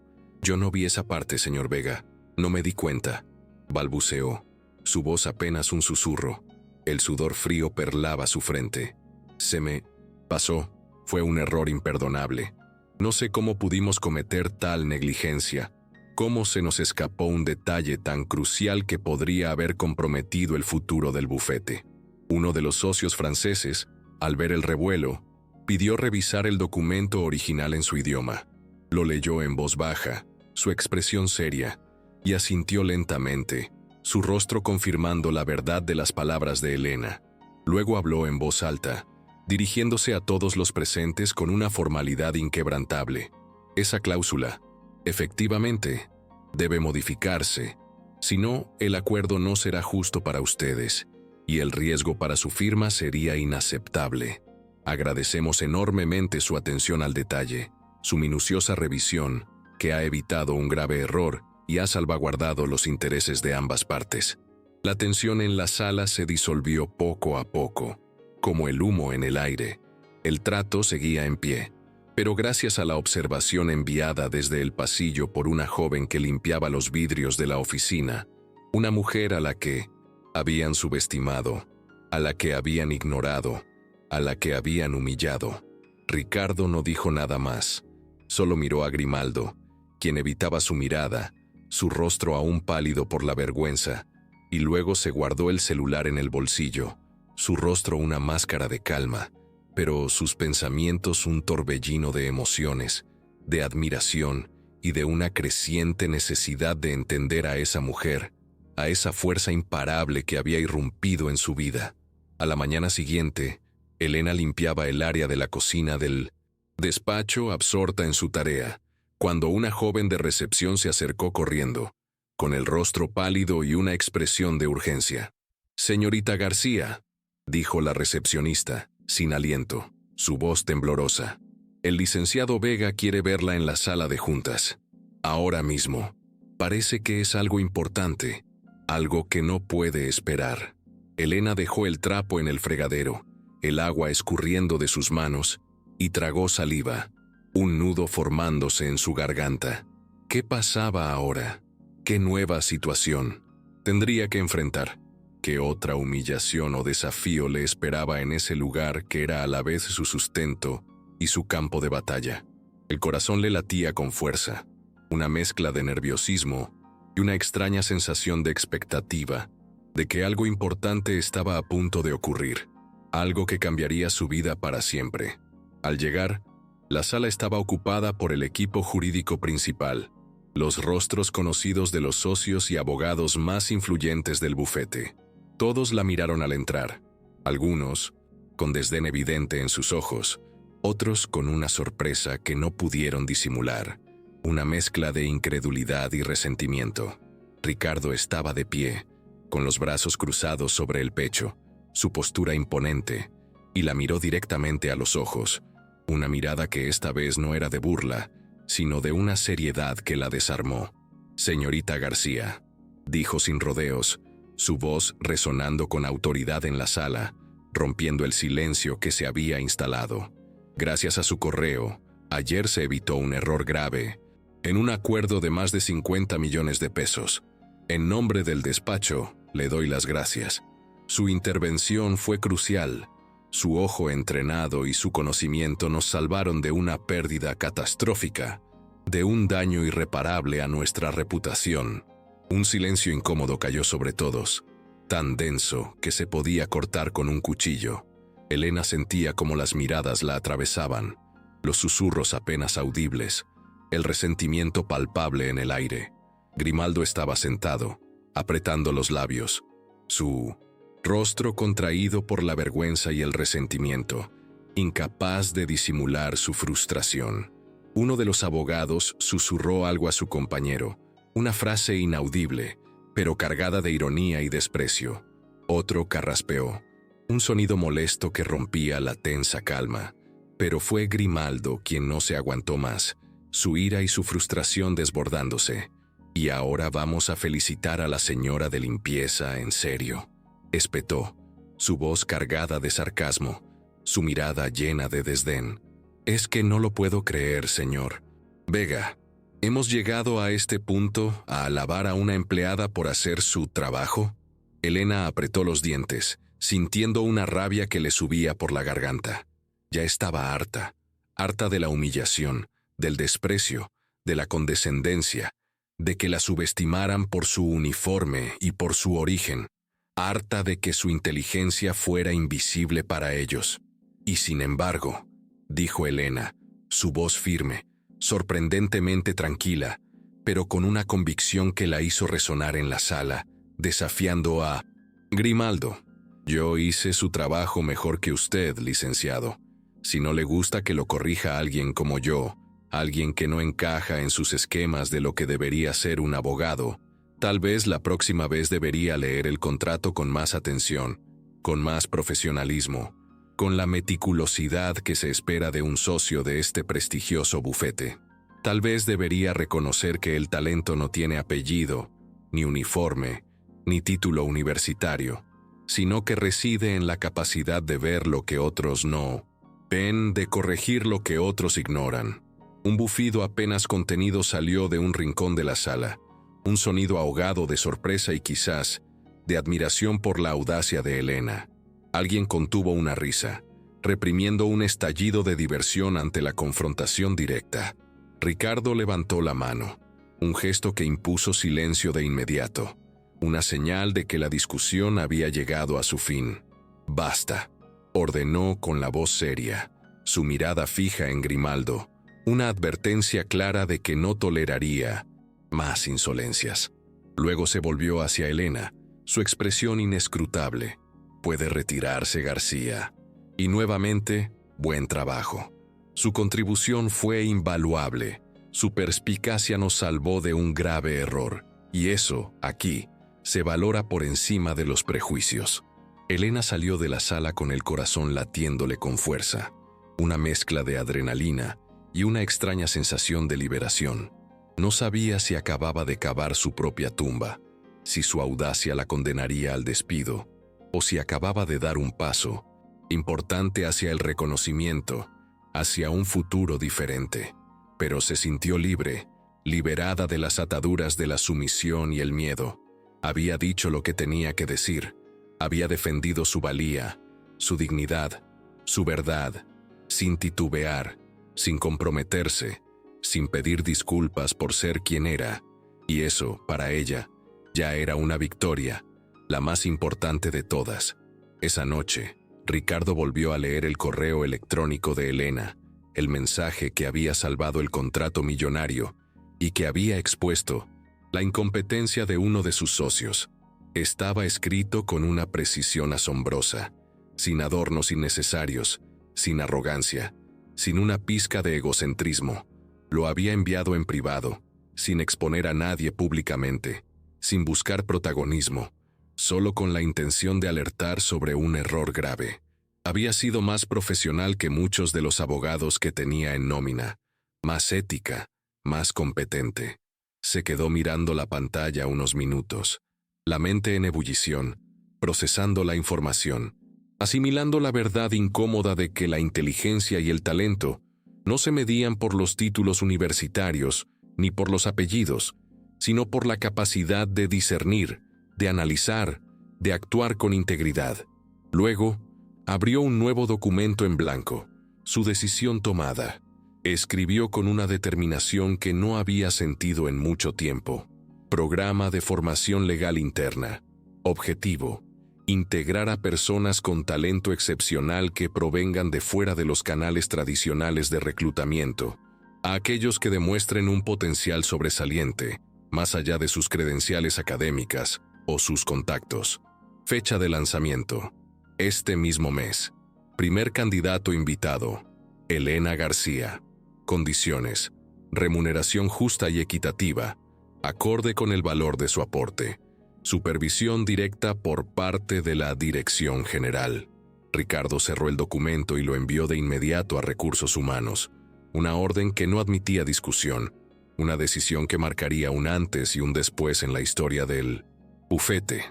no vi esa parte, señor Vega. No me di cuenta», balbuceó, su voz apenas un susurro. El sudor frío perlaba su frente. «Se me pasó. Fue un error imperdonable. No sé cómo pudimos cometer tal negligencia. ¿Cómo se nos escapó un detalle tan crucial que podría haber comprometido el futuro del bufete?» Uno de los socios franceses, al ver el revuelo, pidió revisar el documento original en su idioma. Lo leyó en voz baja, su expresión seria, y asintió lentamente, su rostro confirmando la verdad de las palabras de Elena. Luego habló en voz alta, dirigiéndose a todos los presentes con una formalidad inquebrantable. «Esa cláusula, efectivamente, debe modificarse. Si no, el acuerdo no será justo para ustedes, y el riesgo para su firma sería inaceptable. Agradecemos enormemente su atención al detalle, su minuciosa revisión, que ha evitado un grave error y ha salvaguardado los intereses de ambas partes». La tensión en la sala se disolvió poco a poco, como el humo en el aire. El trato seguía en pie, pero gracias a la observación enviada desde el pasillo por una joven que limpiaba los vidrios de la oficina, una mujer a la que habían subestimado, a la que habían ignorado, a la que habían humillado. Ricardo no dijo nada más, solo miró a Grimaldo, quien evitaba su mirada, su rostro aún pálido por la vergüenza, y luego se guardó el celular en el bolsillo, su rostro una máscara de calma, pero sus pensamientos un torbellino de emociones, de admiración y de una creciente necesidad de entender a esa mujer, a esa fuerza imparable que había irrumpido en su vida. A la mañana siguiente, Elena limpiaba el área de la cocina del despacho absorta en su tarea, cuando una joven de recepción se acercó corriendo, con el rostro pálido y una expresión de urgencia. «Señorita García», dijo la recepcionista, sin aliento, su voz temblorosa. «El licenciado Vega quiere verla en la sala de juntas. Ahora mismo. Parece que es algo importante, algo que no puede esperar». Elena dejó el trapo en el fregadero, el agua escurriendo de sus manos, y tragó saliva, un nudo formándose en su garganta. ¿Qué pasaba ahora? ¿Qué nueva situación tendría que enfrentar? ¿Qué otra humillación o desafío le esperaba en ese lugar que era a la vez su sustento y su campo de batalla? El corazón le latía con fuerza, una mezcla de nerviosismo y una extraña sensación de expectativa, de que algo importante estaba a punto de ocurrir, algo que cambiaría su vida para siempre. Al llegar, la sala estaba ocupada por el equipo jurídico principal, los rostros conocidos de los socios y abogados más influyentes del bufete. Todos la miraron al entrar, algunos con desdén evidente en sus ojos, otros con una sorpresa que no pudieron disimular, una mezcla de incredulidad y resentimiento. Ricardo estaba de pie, con los brazos cruzados sobre el pecho, su postura imponente, y la miró directamente a los ojos, una mirada que esta vez no era de burla, sino de una seriedad que la desarmó. «Señorita García», dijo sin rodeos, su voz resonando con autoridad en la sala, rompiendo el silencio que se había instalado. Gracias a su correo, ayer se evitó un error grave, en un acuerdo de más de 50 millones de pesos. En nombre del despacho, le doy las gracias. Su intervención fue crucial. Su ojo entrenado y su conocimiento nos salvaron de una pérdida catastrófica, de un daño irreparable a nuestra reputación. Un silencio incómodo cayó sobre todos, tan denso que se podía cortar con un cuchillo. Elena sentía como las miradas la atravesaban, los susurros apenas audibles, el resentimiento palpable en el aire. Grimaldo estaba sentado, apretando los labios, su rostro contraído por la vergüenza y el resentimiento, incapaz de disimular su frustración. Uno de los abogados susurró algo a su compañero, una frase inaudible, pero cargada de ironía y desprecio. Otro carraspeó, un sonido molesto que rompía la tensa calma. Pero fue Grimaldo quien no se aguantó más, su ira y su frustración desbordándose. «Y ahora vamos a felicitar a la señora de limpieza, en serio», espetó, su voz cargada de sarcasmo, su mirada llena de desdén. «Es que no lo puedo creer, señor Vega. ¿Hemos llegado a este punto, a alabar a una empleada por hacer su trabajo?» Elena apretó los dientes, sintiendo una rabia que le subía por la garganta. Ya estaba harta de la humillación, del desprecio, de la condescendencia, de que la subestimaran por su uniforme y por su origen, harta de que su inteligencia fuera invisible para ellos. «Y sin embargo», dijo Elena, su voz firme, sorprendentemente tranquila, pero con una convicción que la hizo resonar en la sala, desafiando a Grimaldo. «Yo hice su trabajo mejor que usted, licenciado. Si no le gusta que lo corrija alguien como yo, alguien que no encaja en sus esquemas de lo que debería ser un abogado, tal vez la próxima vez debería leer el contrato con más atención, con más profesionalismo, con la meticulosidad que se espera de un socio de este prestigioso bufete. Tal vez debería reconocer que el talento no tiene apellido, ni uniforme, ni título universitario, sino que reside en la capacidad de ver lo que otros no ven, de corregir lo que otros ignoran». Un bufido apenas contenido salió de un rincón de la sala, un sonido ahogado de sorpresa y quizás de admiración por la audacia de Elena. Alguien contuvo una risa, reprimiendo un estallido de diversión ante la confrontación directa. Ricardo levantó la mano, un gesto que impuso silencio de inmediato, una señal de que la discusión había llegado a su fin. «Basta», ordenó con la voz seria, su mirada fija en Grimaldo, una advertencia clara de que no toleraría más insolencias. Luego se volvió hacia Elena, su expresión inescrutable. «Puede retirarse, García». Y nuevamente, «Buen trabajo». Su contribución fue invaluable, su perspicacia nos salvó de un grave error, y eso, aquí, se valora por encima de los prejuicios. Elena salió de la sala con el corazón latiéndole con fuerza, una mezcla de adrenalina y una extraña sensación de liberación. No sabía si acababa de cavar su propia tumba, si su audacia la condenaría al despido, o si acababa de dar un paso importante hacia el reconocimiento, hacia un futuro diferente. Pero se sintió libre, liberada de las ataduras de la sumisión y el miedo. Había dicho lo que tenía que decir, había defendido su valía, su dignidad, su verdad, sin titubear, sin comprometerse, sin pedir disculpas por ser quien era, y eso, para ella, ya era una victoria, la más importante de todas. Esa noche, Ricardo volvió a leer el correo electrónico de Elena, el mensaje que había salvado el contrato millonario, y que había expuesto la incompetencia de uno de sus socios. Estaba escrito con una precisión asombrosa, sin adornos innecesarios, sin arrogancia, sin una pizca de egocentrismo. Lo había enviado en privado, sin exponer a nadie públicamente, sin buscar protagonismo, solo con la intención de alertar sobre un error grave. Había sido más profesional que muchos de los abogados que tenía en nómina, más ética, más competente. Se quedó mirando la pantalla unos minutos, la mente en ebullición, procesando la información, asimilando la verdad incómoda de que la inteligencia y el talento no se medían por los títulos universitarios ni por los apellidos, sino por la capacidad de discernir, de analizar, de actuar con integridad. Luego, abrió un nuevo documento en blanco, su decisión tomada. Escribió con una determinación que no había sentido en mucho tiempo. Programa de formación legal interna. Objetivo: integrar a personas con talento excepcional que provengan de fuera de los canales tradicionales de reclutamiento, a aquellos que demuestren un potencial sobresaliente, más allá de sus credenciales académicas o sus contactos. Fecha de lanzamiento: este mismo mes. Primer candidato invitado: Elena García. Condiciones: remuneración justa y equitativa, acorde con el valor de su aporte. Supervisión directa por parte de la Dirección General. Ricardo cerró el documento y lo envió de inmediato a Recursos Humanos. Una orden que no admitía discusión. Una decisión que marcaría un antes y un después en la historia del bufete.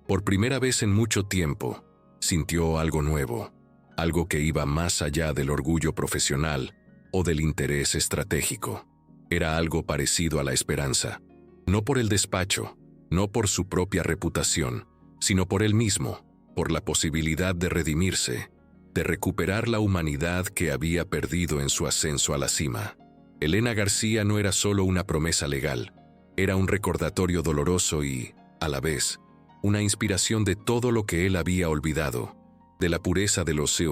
Por primera vez en mucho tiempo, sintió algo nuevo. Algo que iba más allá del orgullo profesional o del interés estratégico. Era algo parecido a la esperanza. No por el despacho, no por su propia reputación, sino por él mismo, por la posibilidad de redimirse, de recuperar la humanidad que había perdido en su ascenso a la cima. Elena García no era solo una promesa legal, era un recordatorio doloroso y, a la vez, una inspiración de todo lo que él había olvidado, de la pureza de los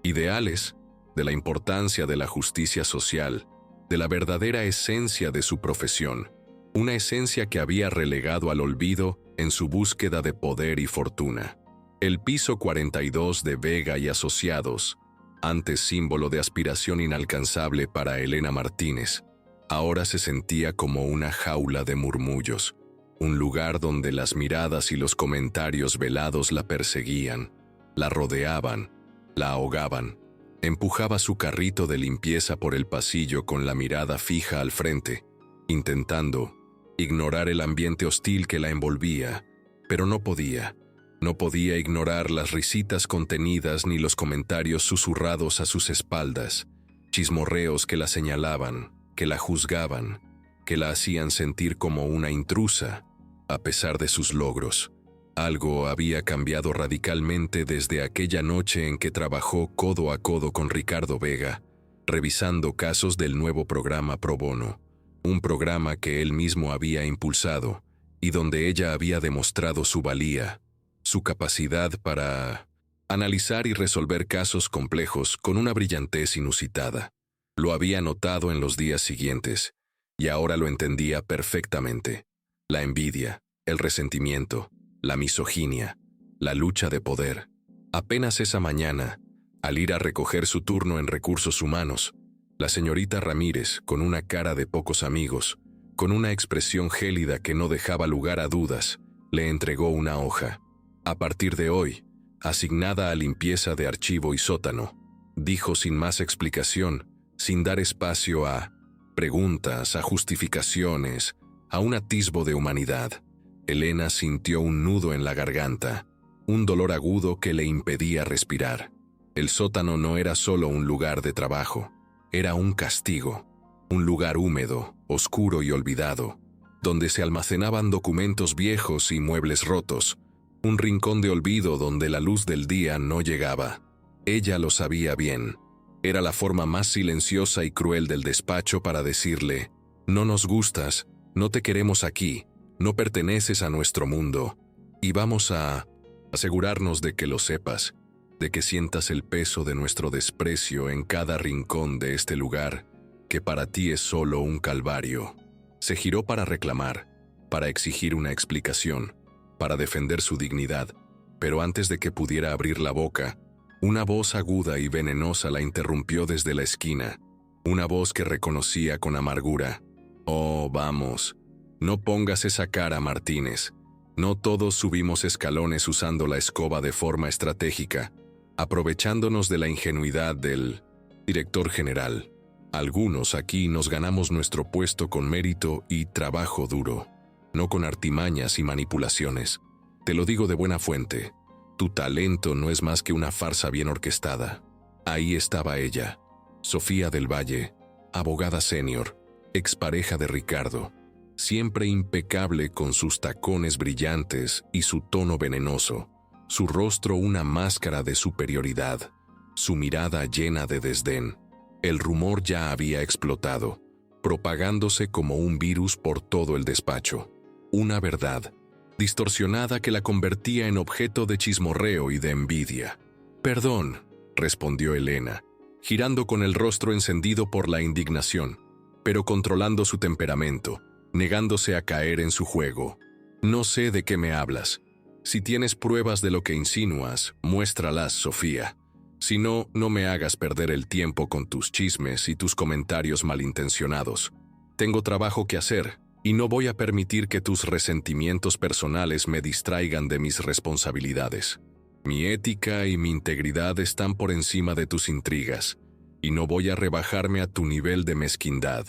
ideales, de la importancia de la justicia social, de la verdadera esencia de su profesión. Una esencia que había relegado al olvido en su búsqueda de poder y fortuna. El piso 42 de Vega y Asociados, antes símbolo de aspiración inalcanzable para Elena Martínez, ahora se sentía como una jaula de murmullos, un lugar donde las miradas y los comentarios velados la perseguían, la rodeaban, la ahogaban. Empujaba su carrito de limpieza por el pasillo con la mirada fija al frente, intentando ignorar el ambiente hostil que la envolvía, pero no podía. No podía ignorar las risitas contenidas ni los comentarios susurrados a sus espaldas, chismorreos que la señalaban, que la juzgaban, que la hacían sentir como una intrusa, a pesar de sus logros. Algo había cambiado radicalmente desde aquella noche en que trabajó codo a codo con Ricardo Vega, revisando casos del nuevo programa Pro Bono. Un programa que él mismo había impulsado y donde ella había demostrado su valía, su capacidad para analizar y resolver casos complejos con una brillantez inusitada. Lo había notado en los días siguientes y ahora lo entendía perfectamente. La envidia, el resentimiento, la misoginia, la lucha de poder. Apenas esa mañana, al ir a recoger su turno en Recursos Humanos, la señorita Ramírez, con una cara de pocos amigos, con una expresión gélida que no dejaba lugar a dudas, le entregó una hoja. A partir de hoy, asignada a limpieza de archivo y sótano, dijo sin más explicación, sin dar espacio a preguntas, a justificaciones, a un atisbo de humanidad. Elena sintió un nudo en la garganta, un dolor agudo que le impedía respirar. El sótano no era solo un lugar de trabajo, era un castigo, un lugar húmedo, oscuro y olvidado, donde se almacenaban documentos viejos y muebles rotos, un rincón de olvido donde la luz del día no llegaba. Ella lo sabía bien. Era la forma más silenciosa y cruel del despacho para decirle: no nos gustas, no te queremos aquí, no perteneces a nuestro mundo, y vamos a asegurarnos de que lo sepas, de que sientas el peso de nuestro desprecio en cada rincón de este lugar, que para ti es solo un calvario. Se giró para reclamar, para exigir una explicación, para defender su dignidad, pero antes de que pudiera abrir la boca, una voz aguda y venenosa la interrumpió desde la esquina, una voz que reconocía con amargura. «Oh, vamos, no pongas esa cara, Martínez. No todos subimos escalones usando la escoba de forma estratégica, aprovechándonos de la ingenuidad del director general. Algunos aquí nos ganamos nuestro puesto con mérito y trabajo duro, no con artimañas y manipulaciones. Te lo digo de buena fuente. Tu talento no es más que una farsa bien orquestada». Ahí estaba ella, Sofía del Valle, abogada senior, expareja de Ricardo, siempre impecable con sus tacones brillantes y su tono venenoso, su rostro una máscara de superioridad, su mirada llena de desdén. El rumor ya había explotado, propagándose como un virus por todo el despacho. Una verdad distorsionada que la convertía en objeto de chismorreo y de envidia. «Perdón», respondió Elena, girando con el rostro encendido por la indignación, pero controlando su temperamento, negándose a caer en su juego. «No sé de qué me hablas. Si tienes pruebas de lo que insinúas, muéstralas, Sofía. Si no, no me hagas perder el tiempo con tus chismes y tus comentarios malintencionados. Tengo trabajo que hacer, y no voy a permitir que tus resentimientos personales me distraigan de mis responsabilidades. Mi ética y mi integridad están por encima de tus intrigas, y no voy a rebajarme a tu nivel de mezquindad».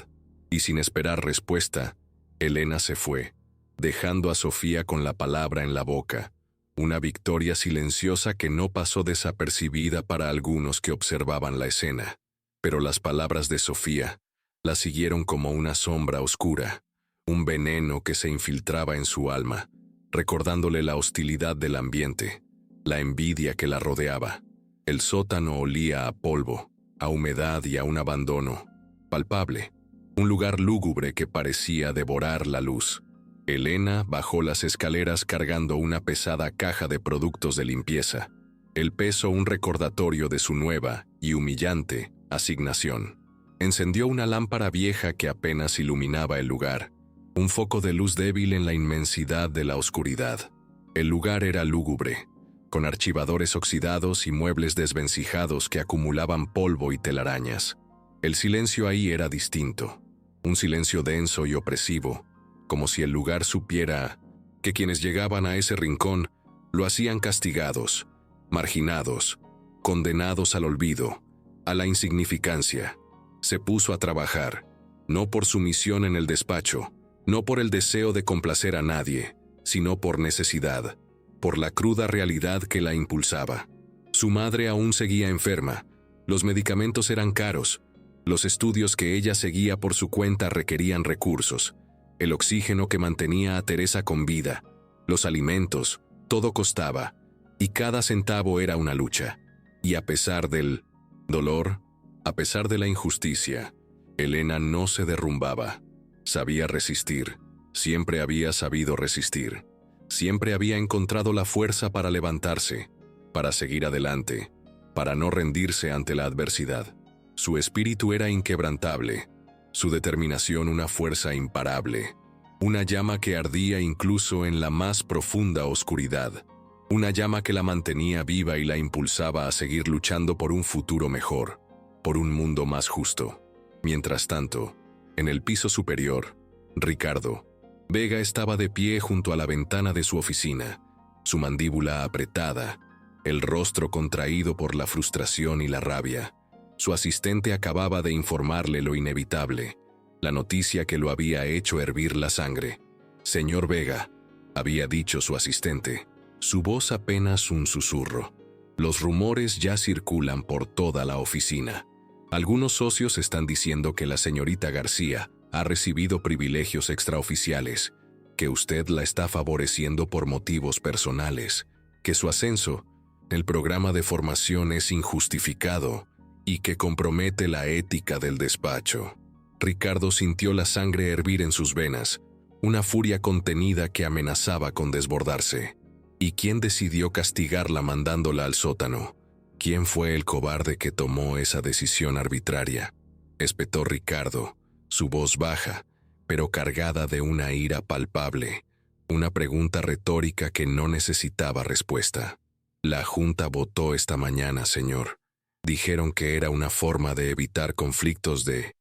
Y sin esperar respuesta, Elena se fue, dejando a Sofía con la palabra en la boca, una victoria silenciosa que no pasó desapercibida para algunos que observaban la escena. Pero las palabras de Sofía la siguieron como una sombra oscura, un veneno que se infiltraba en su alma, recordándole la hostilidad del ambiente, la envidia que la rodeaba. El sótano olía a polvo, a humedad y a un abandono palpable, un lugar lúgubre que parecía devorar la luz. Elena bajó las escaleras cargando una pesada caja de productos de limpieza, el peso un recordatorio de su nueva y humillante asignación. Encendió una lámpara vieja que apenas iluminaba el lugar, un foco de luz débil en la inmensidad de la oscuridad. El lugar era lúgubre, con archivadores oxidados y muebles desvencijados que acumulaban polvo y telarañas. El silencio ahí era distinto, un silencio denso y opresivo, como si el lugar supiera que quienes llegaban a ese rincón lo hacían castigados, marginados, condenados al olvido, a la insignificancia. Se puso a trabajar, no por su misión en el despacho, no por el deseo de complacer a nadie, sino por necesidad, por la cruda realidad que la impulsaba. Su madre aún seguía enferma, los medicamentos eran caros, los estudios que ella seguía por su cuenta requerían recursos, el oxígeno que mantenía a Teresa con vida, los alimentos, todo costaba, y cada centavo era una lucha. Y a pesar del dolor, a pesar de la injusticia, Elena no se derrumbaba. Sabía resistir, siempre había sabido resistir, siempre había encontrado la fuerza para levantarse, para seguir adelante, para no rendirse ante la adversidad. Su espíritu era inquebrantable, su determinación una fuerza imparable, una llama que ardía incluso en la más profunda oscuridad, una llama que la mantenía viva y la impulsaba a seguir luchando por un futuro mejor, por un mundo más justo. Mientras tanto, en el piso superior, Ricardo Vega estaba de pie junto a la ventana de su oficina, su mandíbula apretada, el rostro contraído por la frustración y la rabia. Su asistente acababa de informarle lo inevitable, la noticia que lo había hecho hervir la sangre. «Señor Vega», había dicho su asistente, su voz apenas un susurro. «Los rumores ya circulan por toda la oficina. Algunos socios están diciendo que la señorita García ha recibido privilegios extraoficiales, que usted la está favoreciendo por motivos personales, que su ascenso, el programa de formación es injustificado y que compromete la ética del despacho». Ricardo sintió la sangre hervir en sus venas, una furia contenida que amenazaba con desbordarse. ¿Y quién decidió castigarla mandándola al sótano? ¿Quién fue el cobarde que tomó esa decisión arbitraria?, espetó Ricardo, su voz baja, pero cargada de una ira palpable, una pregunta retórica que no necesitaba respuesta. La Junta votó esta mañana, señor. Dijeron que era una forma de evitar conflictos de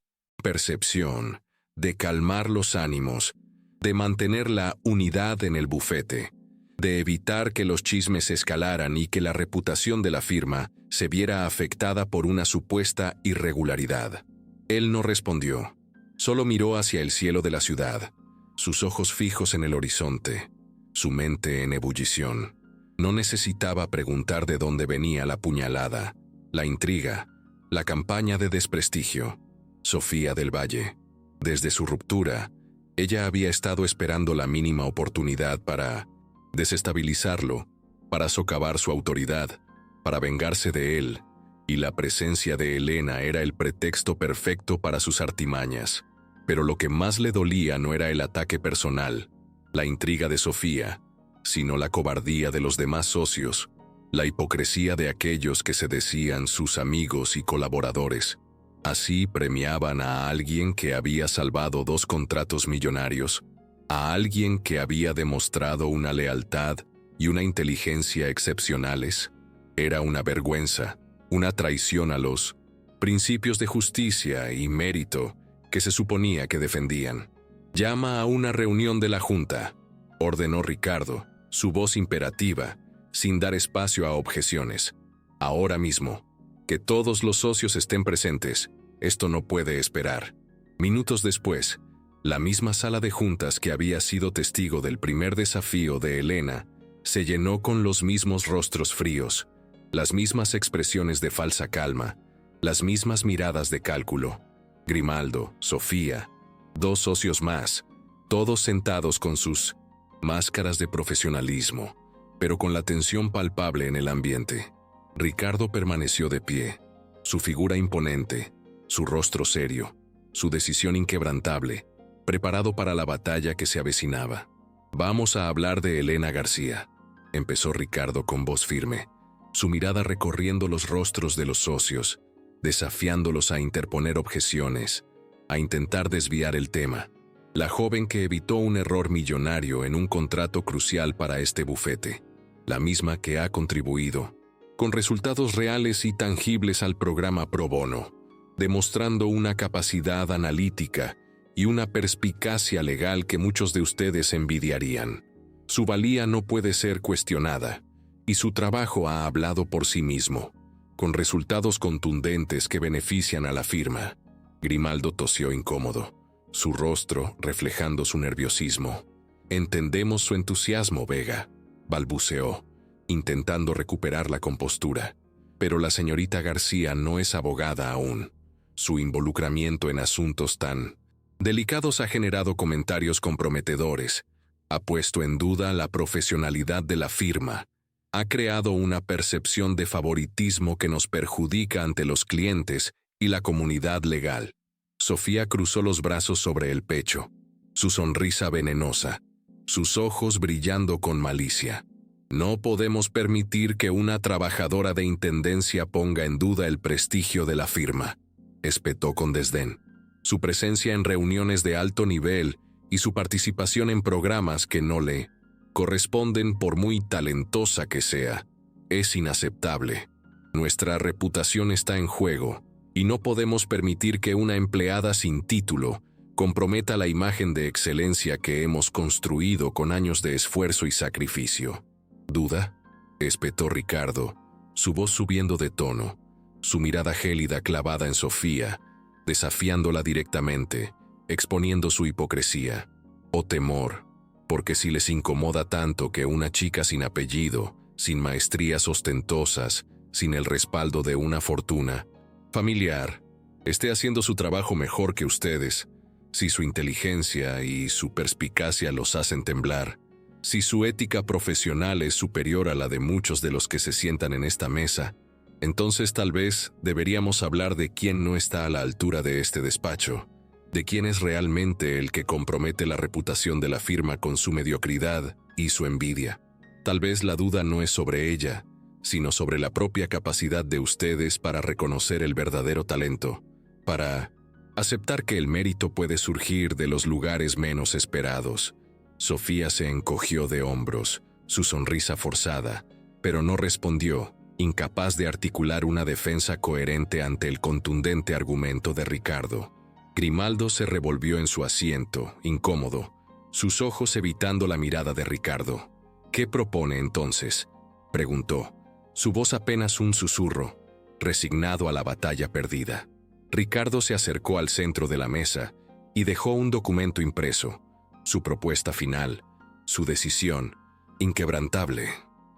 percepción, de calmar los ánimos, de mantener la unidad en el bufete, de evitar que los chismes escalaran y que la reputación de la firma se viera afectada por una supuesta irregularidad. Él no respondió, solo miró hacia el cielo de la ciudad, sus ojos fijos en el horizonte, su mente en ebullición. No necesitaba preguntar de dónde venía la puñalada, la intriga, la campaña de desprestigio. Sofía del Valle. Desde su ruptura, ella había estado esperando la mínima oportunidad para desestabilizarlo, para socavar su autoridad, para vengarse de él, y la presencia de Elena era el pretexto perfecto para sus artimañas. Pero lo que más le dolía no era el ataque personal, la intriga de Sofía, sino la cobardía de los demás socios, la hipocresía de aquellos que se decían sus amigos y colaboradores. Así premiaban a alguien que había salvado 2 contratos millonarios, a alguien que había demostrado una lealtad y una inteligencia excepcionales. Era una vergüenza, una traición a los principios de justicia y mérito que se suponía que defendían. «Llama a una reunión de la Junta», ordenó Ricardo, su voz imperativa, sin dar espacio a objeciones. «Ahora mismo. Que todos los socios estén presentes. Esto no puede esperar». Minutos después, la misma sala de juntas que había sido testigo del primer desafío de Elena se llenó con los mismos rostros fríos, las mismas expresiones de falsa calma, las mismas miradas de cálculo. Grimaldo, Sofía, 2 socios más, todos sentados con sus máscaras de profesionalismo, pero con la tensión palpable en el ambiente. Ricardo permaneció de pie, su figura imponente, su rostro serio, su decisión inquebrantable, preparado para la batalla que se avecinaba. «Vamos a hablar de Elena García», empezó Ricardo con voz firme, su mirada recorriendo los rostros de los socios, desafiándolos a interponer objeciones, a intentar desviar el tema. La joven que evitó un error millonario en un contrato crucial para este bufete, la misma que ha contribuido, con resultados reales y tangibles al programa Pro Bono, demostrando una capacidad analítica y una perspicacia legal que muchos de ustedes envidiarían. Su valía no puede ser cuestionada, y su trabajo ha hablado por sí mismo, con resultados contundentes que benefician a la firma. Grimaldo tosió incómodo, su rostro reflejando su nerviosismo. «Entendemos su entusiasmo, Vega», balbuceó, intentando recuperar la compostura. «Pero la señorita García no es abogada aún. Su involucramiento en asuntos tan delicados ha generado comentarios comprometedores, ha puesto en duda la profesionalidad de la firma, ha creado una percepción de favoritismo que nos perjudica ante los clientes y la comunidad legal». Sofía cruzó los brazos sobre el pecho, su sonrisa venenosa, sus ojos brillando con malicia. «No podemos permitir que una trabajadora de intendencia ponga en duda el prestigio de la firma», espetó con desdén. «Su presencia en reuniones de alto nivel y su participación en programas que no le corresponden, por muy talentosa que sea, es inaceptable. Nuestra reputación está en juego, y no podemos permitir que una empleada sin título comprometa la imagen de excelencia que hemos construido con años de esfuerzo y sacrificio». «¿Duda?», espetó Ricardo, su voz subiendo de tono, su mirada gélida clavada en Sofía, desafiándola directamente, exponiendo su hipocresía. «¿O temor? Porque si les incomoda tanto que una chica sin apellido, sin maestrías ostentosas, sin el respaldo de una fortuna familiar, esté haciendo su trabajo mejor que ustedes, si su inteligencia y su perspicacia los hacen temblar, si su ética profesional es superior a la de muchos de los que se sientan en esta mesa, entonces tal vez deberíamos hablar de quién no está a la altura de este despacho, de quién es realmente el que compromete la reputación de la firma con su mediocridad y su envidia. Tal vez la duda no es sobre ella, sino sobre la propia capacidad de ustedes para reconocer el verdadero talento, para Aceptar que el mérito puede surgir de los lugares menos esperados. Sofía se encogió de hombros, su sonrisa forzada, pero no respondió, incapaz de articular una defensa coherente ante el contundente argumento de Ricardo. Grimaldo se revolvió en su asiento, incómodo, sus ojos evitando la mirada de Ricardo. «¿Qué propone entonces?», preguntó, su voz apenas un susurro, resignado a la batalla perdida. Ricardo se acercó al centro de la mesa y dejó un documento impreso, su propuesta final, su decisión, inquebrantable.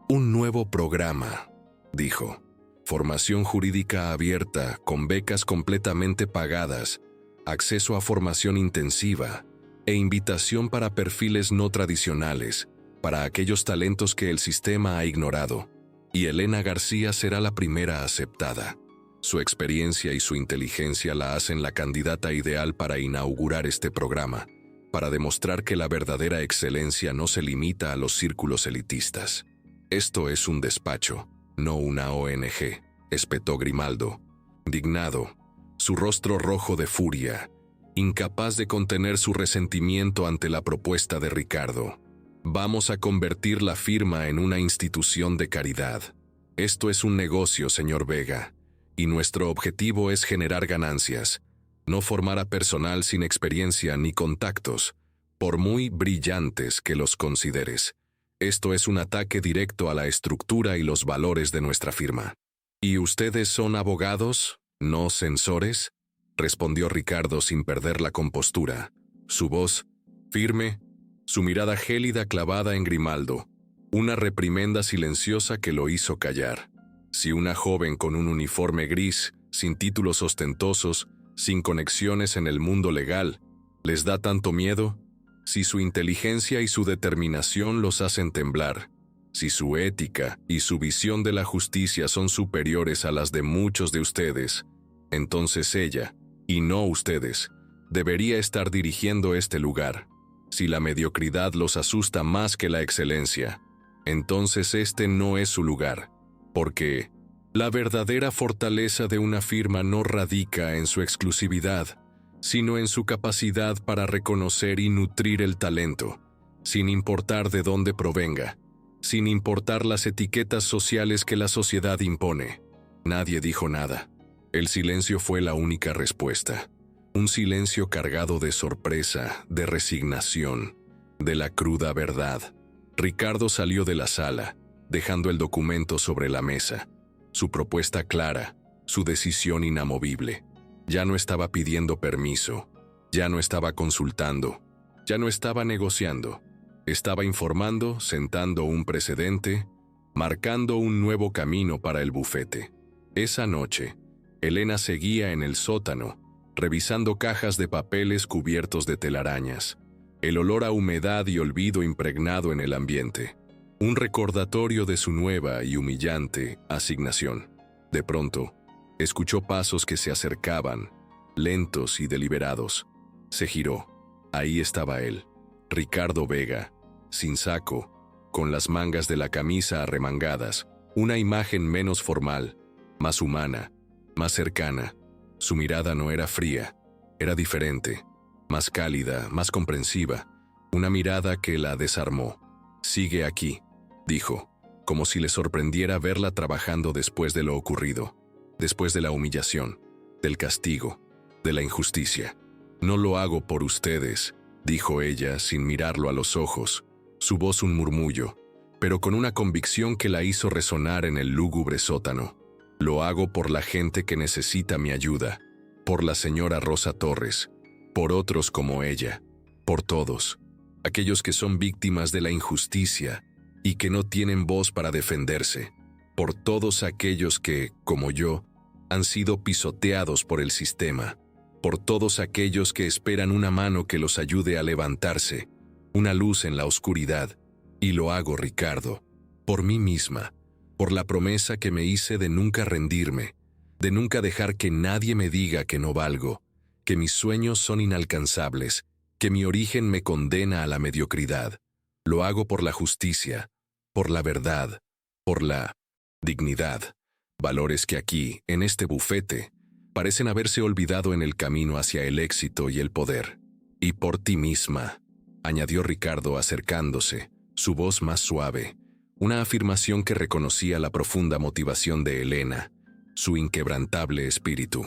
«Un nuevo programa», dijo. «Formación jurídica abierta, con becas completamente pagadas, acceso a formación intensiva e invitación para perfiles no tradicionales, para aquellos talentos que el sistema ha ignorado. Y Elena García será la primera aceptada. Su experiencia y su inteligencia la hacen la candidata ideal para inaugurar este programa, para demostrar que la verdadera excelencia no se limita a los círculos elitistas. Esto es un despacho, no una ONG», espetó Grimaldo, indignado, su rostro rojo de furia, incapaz de contener su resentimiento ante la propuesta de Ricardo. «Vamos a convertir la firma en una institución de caridad. Esto es un negocio, señor Vega, y nuestro objetivo es generar ganancias, no formar a personal sin experiencia ni contactos, por muy brillantes que los consideres. Esto es un ataque directo a la estructura y los valores de nuestra firma». «¿Y ustedes son abogados, no censores?», respondió Ricardo sin perder la compostura, su voz firme, su mirada gélida clavada en Grimaldo, una reprimenda silenciosa que lo hizo callar. Si una joven con un uniforme gris, sin títulos ostentosos, sin conexiones en el mundo legal, les da tanto miedo, si su inteligencia y su determinación los hacen temblar, si su ética y su visión de la justicia son superiores a las de muchos de ustedes, entonces ella, y no ustedes, debería estar dirigiendo este lugar. Si la mediocridad los asusta más que la excelencia, entonces este no es su lugar, porque la verdadera fortaleza de una firma no radica en su exclusividad, sino en su capacidad para reconocer y nutrir el talento, sin importar de dónde provenga, sin importar las etiquetas sociales que la sociedad impone». Nadie dijo nada. El silencio fue la única respuesta. Un silencio cargado de sorpresa, de resignación, de la cruda verdad. Ricardo salió de la sala, dejando el documento sobre la mesa. Su propuesta clara, su decisión inamovible. Ya no estaba pidiendo permiso, ya no estaba consultando, ya no estaba negociando. Estaba informando, sentando un precedente, marcando un nuevo camino para el bufete. Esa noche, Elena seguía en el sótano, revisando cajas de papeles cubiertos de telarañas, el olor a humedad y olvido impregnado en el ambiente, un recordatorio de su nueva y humillante asignación. De pronto, escuchó pasos que se acercaban, lentos y deliberados. Se giró. Ahí estaba él, Ricardo Vega, sin saco, con las mangas de la camisa arremangadas, una imagen menos formal, más humana, más cercana. Su mirada no era fría, era diferente, más cálida, más comprensiva, una mirada que la desarmó. «Sigue aquí», dijo, como si le sorprendiera verla trabajando después de lo ocurrido, después de la humillación, del castigo, de la injusticia. «No lo hago por ustedes», dijo ella sin mirarlo a los ojos, su voz un murmullo, pero con una convicción que la hizo resonar en el lúgubre sótano. «Lo hago por la gente que necesita mi ayuda, por la señora Rosa Torres, por otros como ella, por todos, aquellos que son víctimas de la injusticia y que no tienen voz para defenderse, por todos aquellos que, como yo, han sido pisoteados por el sistema, por todos aquellos que esperan una mano que los ayude a levantarse, una luz en la oscuridad. Y lo hago, Ricardo, por mí misma, por la promesa que me hice de nunca rendirme, de nunca dejar que nadie me diga que no valgo, que mis sueños son inalcanzables, que mi origen me condena a la mediocridad. Lo hago por la justicia, por la verdad, por la dignidad, valores que aquí, en este bufete, parecen haberse olvidado en el camino hacia el éxito y el poder. Y por ti misma, añadió Ricardo acercándose, su voz más suave, una afirmación que reconocía la profunda motivación de Elena, su inquebrantable espíritu.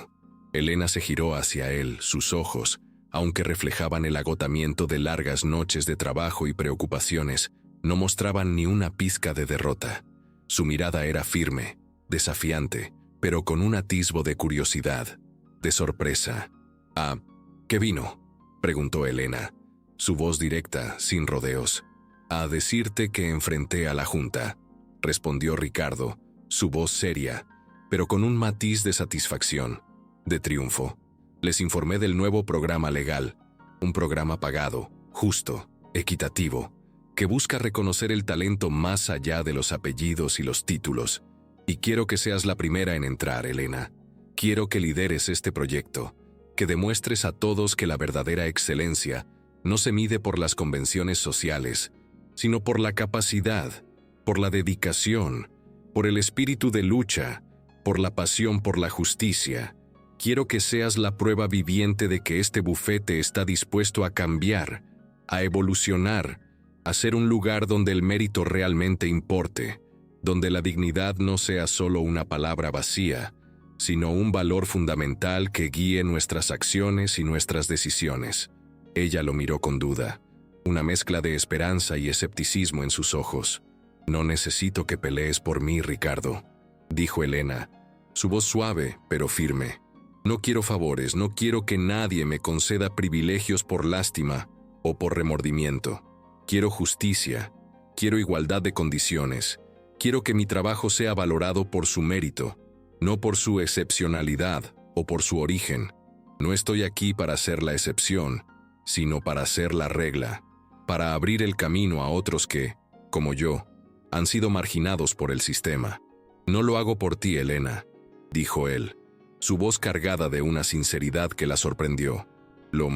Elena se giró hacia él, sus ojos, aunque reflejaban el agotamiento de largas noches de trabajo y preocupaciones, no mostraban ni una pizca de derrota. Su mirada era firme, desafiante, pero con un atisbo de curiosidad, de sorpresa. «Ah, ¿qué vino?», preguntó Elena, su voz directa, sin rodeos. «A decirte que enfrenté a la Junta», respondió Ricardo, su voz seria, pero con un matiz de satisfacción, de triunfo. «Les informé del nuevo programa legal, un programa pagado, justo, equitativo, que busca reconocer el talento más allá de los apellidos y los títulos. Y quiero que seas la primera en entrar, Elena. Quiero que lideres este proyecto, que demuestres a todos que la verdadera excelencia no se mide por las convenciones sociales, sino por la capacidad, por la dedicación, por el espíritu de lucha, por la pasión por la justicia. Quiero que seas la prueba viviente de que este bufete está dispuesto a cambiar, a evolucionar, a ser un lugar donde el mérito realmente importe, donde la dignidad no sea solo una palabra vacía, sino un valor fundamental que guíe nuestras acciones y nuestras decisiones». Ella lo miró con duda, una mezcla de esperanza y escepticismo en sus ojos. «No necesito que pelees por mí, Ricardo», dijo Elena, su voz suave pero firme. «No quiero favores, no quiero que nadie me conceda privilegios por lástima o por remordimiento. Quiero justicia, quiero igualdad de condiciones, quiero que mi trabajo sea valorado por su mérito, no por su excepcionalidad o por su origen. No estoy aquí para ser la excepción, sino para ser la regla, para abrir el camino a otros que, como yo, han sido marginados por el sistema». «No lo hago por ti, Elena», dijo él, su voz cargada de una sinceridad que la sorprendió. «Lo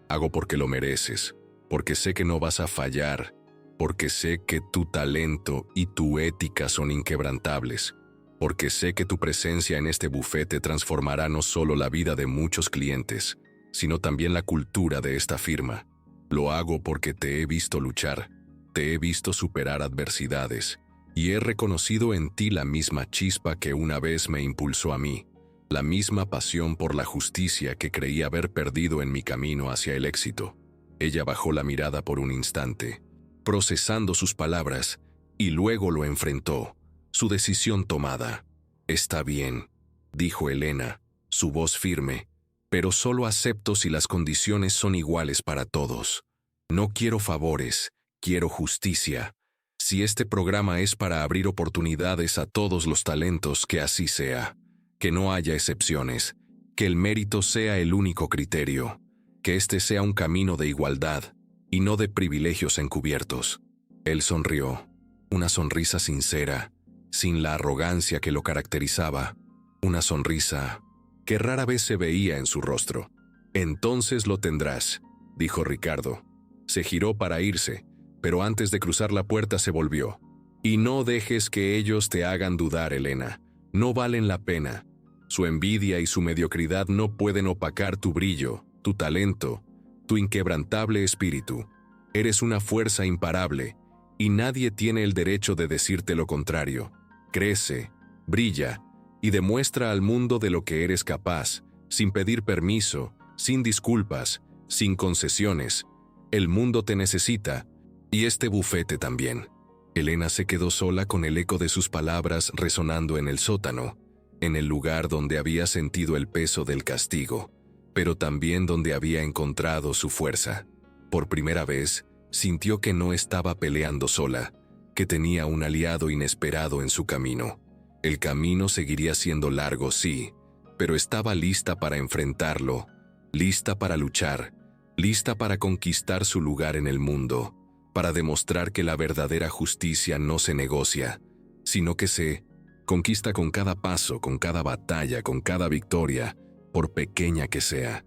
hago porque lo mereces, porque sé que no vas a fallar, porque sé que tu talento y tu ética son inquebrantables, porque sé que tu presencia en este bufete transformará no solo la vida de muchos clientes, sino también la cultura de esta firma. Lo hago porque te he visto luchar, te he visto superar adversidades, y he reconocido en ti la misma chispa que una vez me impulsó a mí, la misma pasión por la justicia que creí haber perdido en mi camino hacia el éxito». Ella bajó la mirada por un instante, procesando sus palabras, y luego lo enfrentó, su decisión tomada. «Está bien», dijo Elena, su voz firme, «pero solo acepto si las condiciones son iguales para todos. No quiero favores, quiero justicia. Si este programa es para abrir oportunidades a todos los talentos, que así sea. Que no haya excepciones, que el mérito sea el único criterio, que este sea un camino de igualdad y no de privilegios encubiertos». Él sonrió, una sonrisa sincera, sin la arrogancia que lo caracterizaba, una sonrisa que rara vez se veía en su rostro. «Entonces lo tendrás», dijo Ricardo. Se giró para irse, pero antes de cruzar la puerta se volvió. «Y no dejes que ellos te hagan dudar, Elena. No valen la pena. Su envidia y su mediocridad no pueden opacar tu brillo, tu talento, tu inquebrantable espíritu. Eres una fuerza imparable, y nadie tiene el derecho de decirte lo contrario. Crece, brilla, y demuestra al mundo de lo que eres capaz, sin pedir permiso, sin disculpas, sin concesiones. El mundo te necesita, y este bufete también». Elena se quedó sola con el eco de sus palabras resonando en el sótano, en el lugar donde había sentido el peso del castigo, pero también donde había encontrado su fuerza. Por primera vez, sintió que no estaba peleando sola, que tenía un aliado inesperado en su camino. El camino seguiría siendo largo, sí, pero estaba lista para enfrentarlo, lista para luchar, lista para conquistar su lugar en el mundo, para demostrar que la verdadera justicia no se negocia, sino que se conquista con cada paso, con cada batalla, con cada victoria, por pequeña que sea.